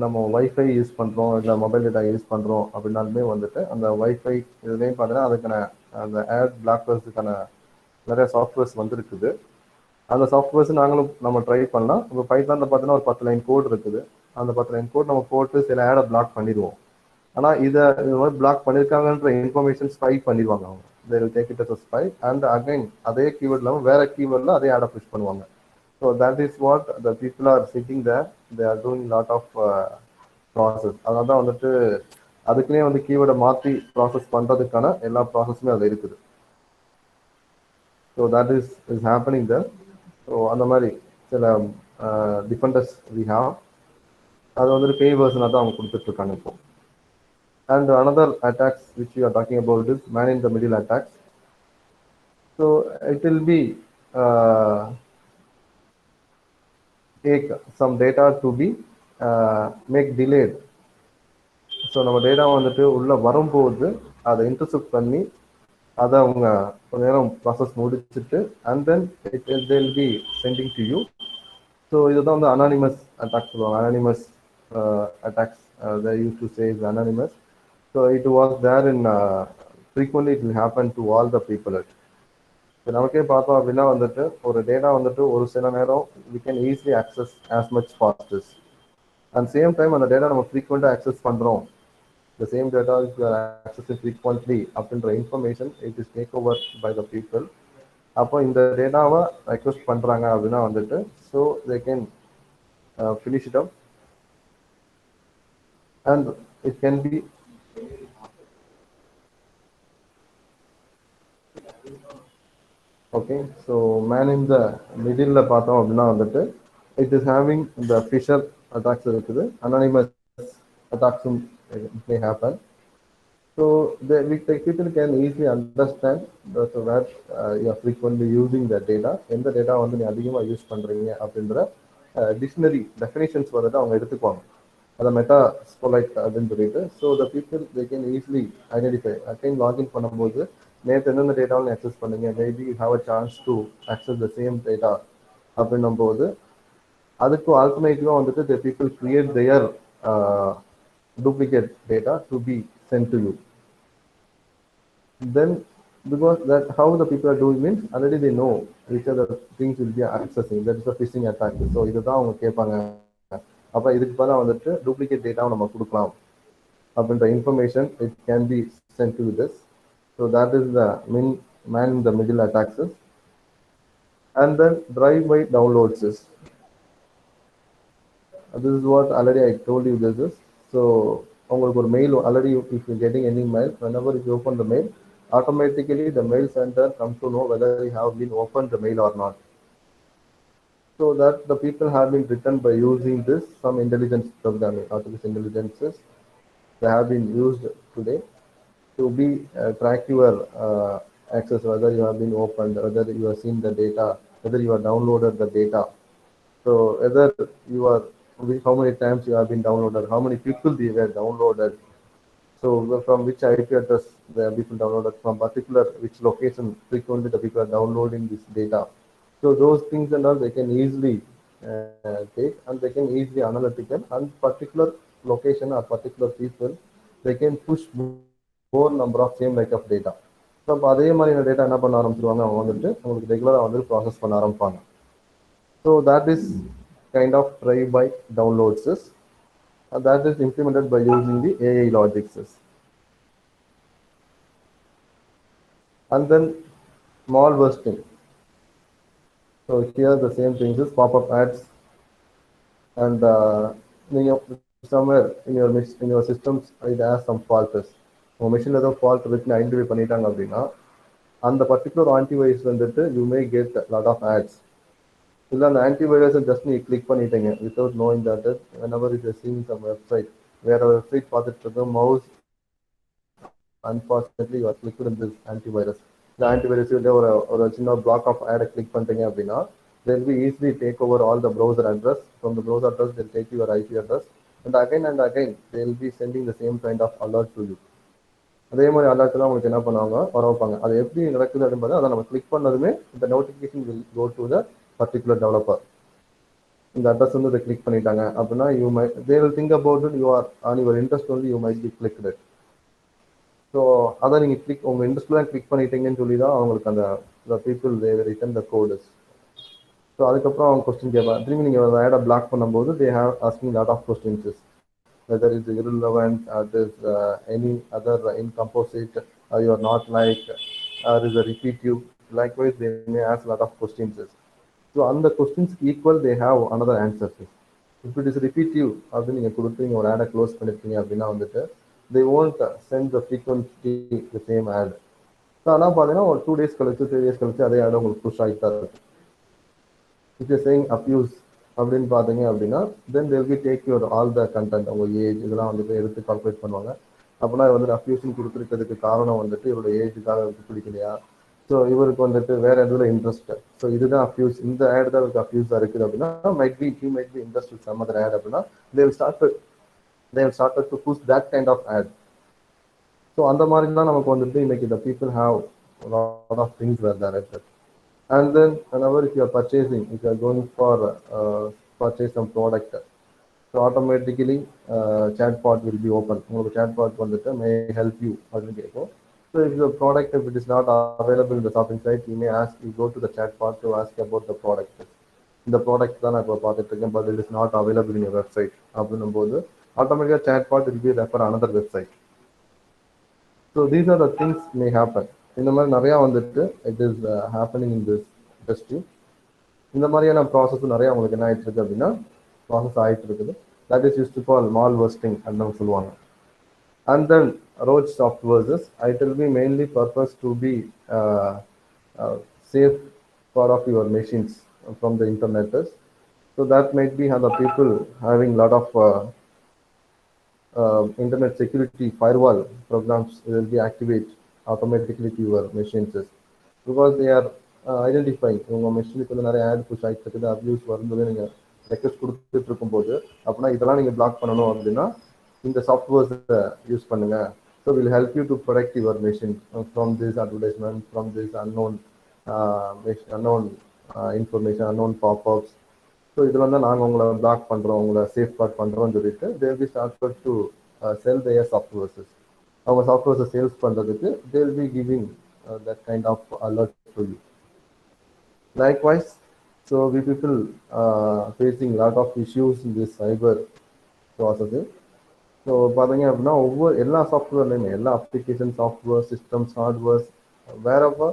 [SPEAKER 4] நம்ம வைஃபை யூஸ் பண்ணுறோம், இல்லை மொபைல் டேட்டா யூஸ் பண்ணுறோம் அப்படின்னாலுமே வந்துட்டு அந்த வைஃபை இதுலேயும் பார்த்தீங்கன்னா அதுக்கான அந்த ஆட் பிளாக்கர்ஸுக்கான நிறைய சாஃப்ட்வேர்ஸ் வந்துருக்குது. அந்த சாஃப்ட்வேர்ஸ் நாங்களும் நம்ம ட்ரை பண்ணலாம். இப்போ பைத்தானில் பார்த்தீங்கன்னா ஒரு 10 லைன் கோட் இருக்குது. அந்த 10 லைன் கோட் நம்ம போட்டு சில ஆடை பிளாக் பண்ணிடுவோம். ஆனால் இது மாதிரி பிளாக் பண்ணியிருக்காங்கன்ற இன்ஃபர்மேஷன் ஸ்பை பண்ணிடுவாங்க அவங்க. they will take it as a spy and again அதே கீவேர்ட் இல்லாமல் வேற கீவேர்டில் அதே ஆடை புஷ் பண்ணுவாங்க. So that is what the people are sitting there, they are doing lot of process. அதனால தான் வந்துட்டு அதுக்குன்னே வந்து கீவேர்டை மாற்றி ப்ராசஸ் பண்ணுறதுக்கான எல்லா ப்ராசஸுமே அது இருக்குது. So that is happening there. So அந்த மாதிரி சில டிஃபெண்டர்ஸ் வி ஹாவ், அது வந்துட்டு பே வெர்ஷனாக தான் அவங்க கொடுத்துட்ருக்காங்க இப்போ. And another attacks which we are talking about is man in the middle attacks. So it will be take some data to be make delayed. So நம்ம டேட்டா வந்துட்டு உள்ளே வரும்போது அதை இன்டர்செப்ட் பண்ணி அதை அவங்க கொஞ்ச நேரம் ப்ராசஸ் முடிச்சுட்டு and then it will be sending to you. So இதுதான் வந்து அனானிமஸ் அட்டாக்ஸ் சொல்லுவாங்க. Anonymous attacks they used to say is anonymous. So it was there in frequently it will happen to all the people. So நமக்கே பார்த்தோம் அப்படின்னா வந்துட்டு ஒரு data வந்துட்டு ஒரு சில நேரம் we can easily access as much fastest and same time அந்த டேட்டா நம்ம frequently access பண்றோம். The same data if you are accessing frequently அப்படின்ற information it is take over by the people. அப்போ இந்த டேட்டாவை ரெக்வெஸ்ட் பண்றாங்க அப்படின்னா வந்துட்டு so they can finish it up and it can be okay. So man in the middle பார்த்தோம் அப்படின்னா வந்துட்டு it is having the fisher attacks இருக்குது, anonymous attacks may happen. So the people can easily understand so that you are frequently using the data, எந்த data வந்து நீ அதிகமாக use பண்ணுறீங்க அப்படின்ற டிக்ஷனரி டெஃபினேஷன்ஸ் வந்துட்டு அவங்க எடுத்துக்குவாங்க, அதை மெட்டா ஸ்பொலைட் அப்படின்னு சொல்லிட்டு. So the people they can easily identify. Again login பண்ணும்போது நேற்று எந்தெந்த டேட்டாவும் ஆக்சஸ் பண்ணுங்க, maybe you have a chance to access the same data அப்படின்னும் போது அதுக்கு ஆல்டர்னேட்டிவாக வந்துட்டு the people create their duplicate data to be sent to you. Then because that how the people are doing means already they know which other things will be accessing. That is a phishing attack. So இதுதான் அவங்க கேட்பாங்க. அப்ப இதுக்கு பதிலாக வந்துட்டு duplicate டேட்டாவை நம்ம கொடுக்கலாம் அப்படின்ற information it can be sent to this. So that is the man in the middle attacks. And then drive by downloads is this is what already I told you this is. So உங்களுக்கு ஒரு mail already if you getting any mail, whenever you open the mail, automatically the mail sender comes to know whether you have been opened the mail or not. So that the people have been written by using this some intelligence programming, artificial intelligences they have been used today to be track your access, whether you have been opened, whether you have seen the data, whether you have downloaded the data. So whether you are, how many times you have been downloaded, how many people they were downloaded, so from which IP address the people downloaded, from particular which location frequently the people are downloading this data. So those things and all they can easily take, and they can easily analytical, and particular location or particular people they can push more number of same like of data. So அப்போ அதே மாதிரியான data என்ன பண்ண ஆரம்பிச்சிருவாங்க, அவங்க வந்துட்டு உங்களுக்கு ரெகுலராக வந்துட்டு ப்ராசஸ் பண்ண ஆரம்பிப்பாங்க. So that is kind of drive-by downloads, and that is implemented by using the AI logics. And then malversting. So here the same things is pop-up ads, and somewhere in your systems it has some faults. உங்கள் மிஷினில் ஏதோ fault இருக்குன்னு identify பண்ணிட்டாங்க அப்படின்னா அந்த particular antivirus வந்துட்டு you may get lot of ads. இல்லை அந்த ஆன்டிவைரஸை ஜஸ்ட் நீ கிளிக் பண்ணிட்டீங்க without knowing that whenever it is seeing some website, வேற வெப்சைட் பார்த்துட்டு இருக்க mouse unfortunately you are clicked in this antivirus. இந்த ஆன்டிவைரஸ் ஒரு சின்ன பிளாக் ஆஃப் ஆடை கிளிக் பண்ணிட்டீங்க அப்படின்னா they will be easily take over all the browser address. From the browser address they'll take your IP address, and again they will be sending the same kind of alert to you. அதே மாதிரி alert தான் உங்களுக்கு என்ன பண்ணுவாங்க வர வைப்பாங்க. அது எப்படி நடக்குது அப்படின்றது அதை நம்ம கிளிக் பண்ணதுமே இந்த notification will go to the particular developer. இந்த அட்ரஸ் வந்து இதை கிளிக் பண்ணிட்டாங்க அப்படின்னா you may they will think about it, you are on your interest வந்து you might be click it. So அதை நீங்கள் கிளிக் உங்கள் இன்ட்ரெஸ்ட்ல தான் கிளிக் பண்ணிட்டீங்கன்னு சொல்லி தான் அவங்களுக்கு அந்த people they written the codes. So அதுக்கப்புறம் அவங்க கொஸ்டின் கேட்பாங்க. திரும்பி நீங்கள் ஆடை பிளாக் பண்ணும்போது they have asking lot of questions, whether it's irrelevant, there's any other incomposite, you are not like, is a repetitive. Likewise, they may ask a lot of questions. So on the questions equal, they have another answer. If it is repetitive, அப்படின்னு நீங்கள் கொடுத்து நீங்கள் ஒரு ஆடை close பண்ணிருக்கீங்க அப்படின்னா வந்துட்டு they won't send the frequency the same ad. So ஆனால் பார்த்தீங்கன்னா ஒரு 2 days கழிச்சு 3 days கழிச்சு அதே ஆடை உங்களுக்கு புஷ் ஆகிட்டு தான் இருக்கு. If you're saying abuse அப்படின்னு பார்த்தீங்க அப்படின்னா then they'll be take your all the content, உங்கள் ஏஜ் இதெல்லாம் வந்துட்டு எடுத்து கால்குலேட் பண்ணுவாங்க. அப்படின்னா வந்து அஃபியூஷன் கொடுத்துருக்கிறதுக்கு காரணம் வந்துட்டு இவரோட ஏஜுக்காக பிடிக்கலையா, ஸோ இவருக்கு வந்துட்டு வேற எதுல இன்ட்ரெஸ்ட், ஸோ இதுதான் அஃபியூஸ், இந்த ஆட் தான் இவருக்கு அஃபியூஸாக இருக்குது அப்படின்னா might be interest with some other ad அப்படின்னா they will start to push that kind of ad. So அந்த மாதிரி தான் நமக்கு வந்துட்டு இன்னைக்கு the people have a lot of things were directed. And then whenever if you are purchasing, if you are going for purchase some product, so automatically chatbot will be open. உங்களுக்கு chatbot வந்துட்டு may help you அப்படின்னு கேட்கும். So if the product, if it is not available in the shopping site, you may ask, you go to the chatbot to ask about the product. இந்த product தான் நான் இப்போ பார்த்துட்டு இருக்கேன், but it is not available in your website அப்படின்னும் போது automatically chatbot will be refer another website. So these are the things may happen. இந்த மாதிரி நிறையா வந்துட்டு it is happening in this industry. இந்த மாதிரியான ப்ராசஸ் நிறையா உங்களுக்கு என்ன ஆகிட்டு இருக்கு அப்படின்னா ப்ராசஸ் ஆகிட்டு இருக்குது. That is use to call malvertising அப்படின்னு சொல்லுவாங்க. And then Roach softwares, it will be mainly purpose to be uh, safe part of your machines from the internet. So that might be how the people having lot of internet security firewall programs will be activate automatically to your machines because they are identifying உங்கள் மெஷினுக்கு வந்து நிறைய add push ஆகிட்டு இருக்குது abuse வரும்போது நீங்கள் request கொடுத்துட்டு இருக்கும்போது அப்படின்னா இதெல்லாம் நீங்கள் பிளாக் பண்ணணும் அப்படின்னா இந்த சாஃப்ட்வேர்ஸை யூஸ் பண்ணுங்க so will help you to protect your machine from this advertisement from this unknown information unknown pop-ups so இதில் வந்து நாங்கள் உங்களை பிளாக் பண்ணுறோம் உங்களை சேஃப் கார்ட் பண்ணுறோம்னு சொல்லிட்டு they'll be start to sell their softwares அவங்க சாஃப்ட்வேர்ஸை சேல்ஸ் பண்ணுறதுக்கு they'll be giving that kind of alert to you likewise so we people facing lot of issues in this cyber process so பார்த்தீங்க அப்படின்னா எல்லா சாஃப்ட்வேர்லையுமே எல்லா application software systems hardwares wherever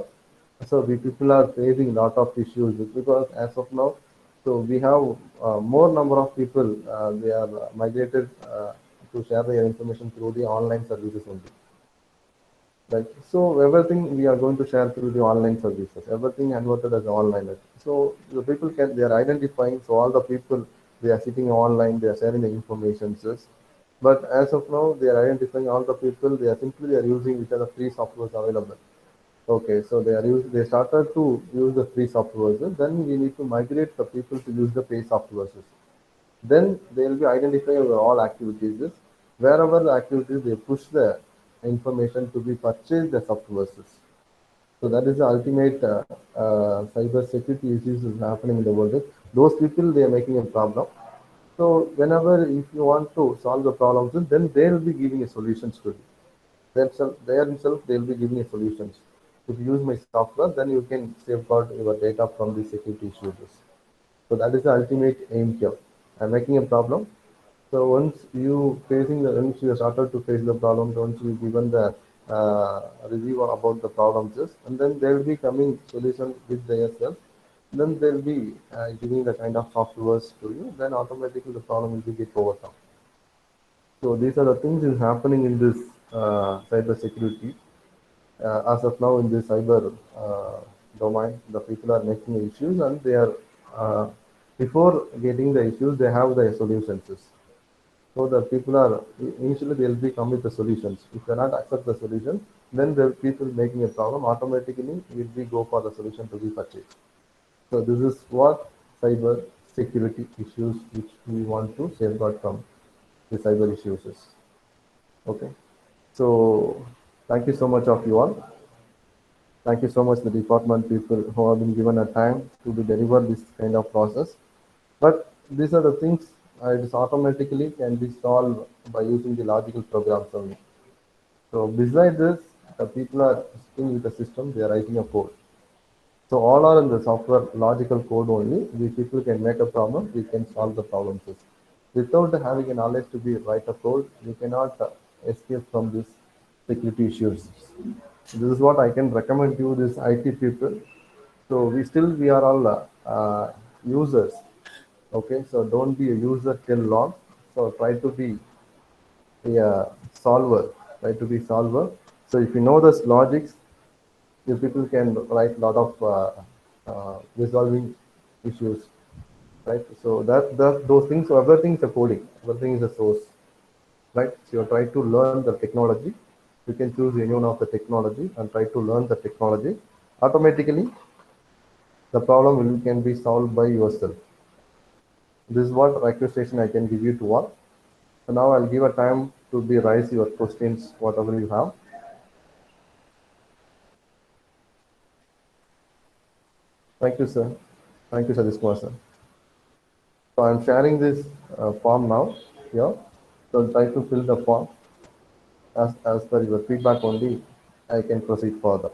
[SPEAKER 4] so we people are facing lot of issues because as of now so we have more number of people they are migrated to share their information through the online services only, right? So everything we are going to share through the online services, everything converted as online. So the people they are identifying, so all the people they are sitting online, they are sharing the information. But as of now they are identifying all the people, they are using which are the free softwares available. Okay, so they started to use the free softwares. Then we need to migrate the people to use the paid softwares. Then they will be identifying all activities. Wherever the activities, they push the information to be purchased the softwares. So that is the ultimate cyber security issues is happening in the world. Those people they are making a problem. So whenever if you want to solve the problems, then they will be giving a solutions to you. Themselves they will be giving a solutions. If you use my software, then you can safeguard your data from the security issues. So that is the ultimate aim here. I'm making a problem. So once once you started to face the problems, once you given the review about the problems, and then they will be coming solution with themselves. Then they'll be giving the kind of softwares to you. Then automatically the problem will be get overcome. So these are the things is happening in this cyber security. As of now in this cyber domain, the people are making issues and they are before getting the issues they have the solutions. So the people are initially they'll be come with the solutions. If they not accept the solution, then the people making a problem automatically will be go for the solution to be purchased. So this is what cyber security issues which we want to safeguard from the cyber issues is. Okay, so thank you so much of you all. Thank you so much the department people who have been given a time to deliver this kind of process. But these are the things it is automatically can be solved by using the logical programs only. So besides this, the people are sitting with the system, they are writing a code. So all are in the software logical code only. We people can make a problem, we can solve the problems. Without having a knowledge to be write a code, we cannot escape from this security issues. This is what I can recommend you, this IT people. So we are all users. Okay, so don't be a user till long. So try to be a solver. Try to be solver. So if you know this logics, you people can write a lot of resolving issues, right? So those things. So everything is a coding. Everything is a source, right? So you try to learn the technology. You can choose any one of the technology and try to learn the technology. Automatically, the problem can be solved by yourself. This is what requestation I can give you to all. So now I'll give a time to be raise your questions, whatever you have. Thank you, sir. Thank you, Sadish Kumar, sir. So I'm sharing this form now here. So try to fill the form. As per your feedback only, I can proceed further.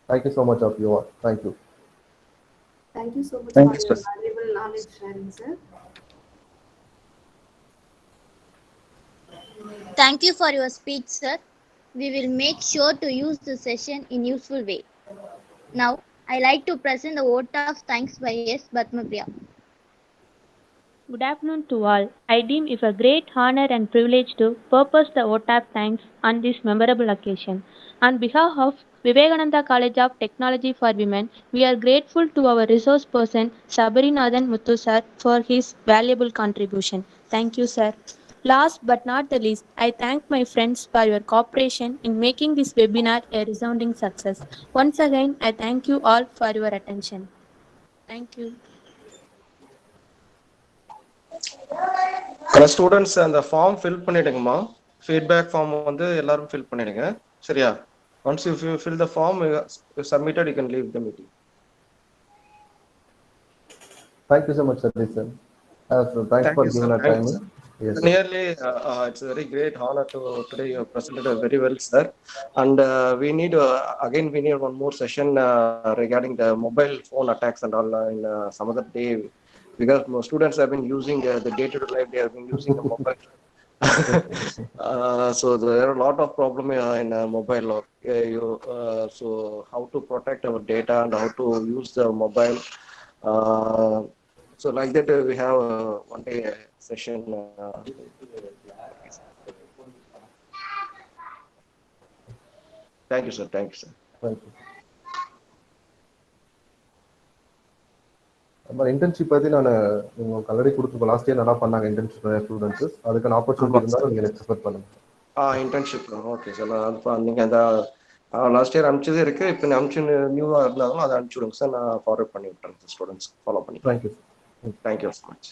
[SPEAKER 4] Thank you so much of you all. Thank you.
[SPEAKER 7] Thank you so much
[SPEAKER 6] Thank
[SPEAKER 7] for
[SPEAKER 6] you,
[SPEAKER 7] your
[SPEAKER 6] sir.
[SPEAKER 7] valuable knowledge sharing, sir.
[SPEAKER 2] Thank you for your speech, sir. We will make sure to use the session in useful way. Now, I like to present the vote of thanks by S. Batmapriya.
[SPEAKER 8] Good afternoon to all. I deem it a great honor and privilege to purpose the vote of thanks on this memorable occasion. On behalf of Vivekananda College of Technology for Women, we are grateful to our resource person Sabarinathan Muthu sir for his valuable contribution. Thank you, sir. Last but not the least, I thank my friends for your cooperation in making this webinar a resounding success. Once again, I thank you all for your attention. Thank you.
[SPEAKER 6] Students அந்த form fill பண்ணிடுங்கம்மா. Feedback form வந்து எல்லாரும் fill பண்ணிடுங்க. சரியா? Once you fill the form submitted, you can leave the meeting.
[SPEAKER 4] Thank you so much, sir. Thanks for giving our time.
[SPEAKER 6] Yes, nearly, it's a very great honor to today. You have presented very well, sir. And we need one more session regarding the mobile phone attacks and all in some other day, because most students have been using the day-to-day life. They have been using the mobile. So there are a lot of problem in mobile. So how to protect our data and how to use the mobile. So like that, we have one day session. Thank you, sir. Thank you, sir.
[SPEAKER 4] Thank you. Internship பத்தி நான் உங்களுக்கு already கொடுத்துருப்பேன். Last year நல்லா பண்ணாங்க internship students. அதுக்கான opportunity இருந்தாலும் நீங்க refer பண்ணுங்க.
[SPEAKER 6] Internship okay sir. அது நீங்க அந்த லாஸ்ட் இயர் அனுப்பிச்சதே இருக்கு. இப்போ அனுப்பிச்சு நியூவா இருந்தாலும் அதை அனுப்பிச்சு விடுங்க சார். நான் ஃபார்வர்ட் பண்ணி விட்டுறேன் ஸ்டூடெண்ட்ஸ் ஃபாலோ பண்ணி.
[SPEAKER 4] Thank you.
[SPEAKER 6] Thank you so much.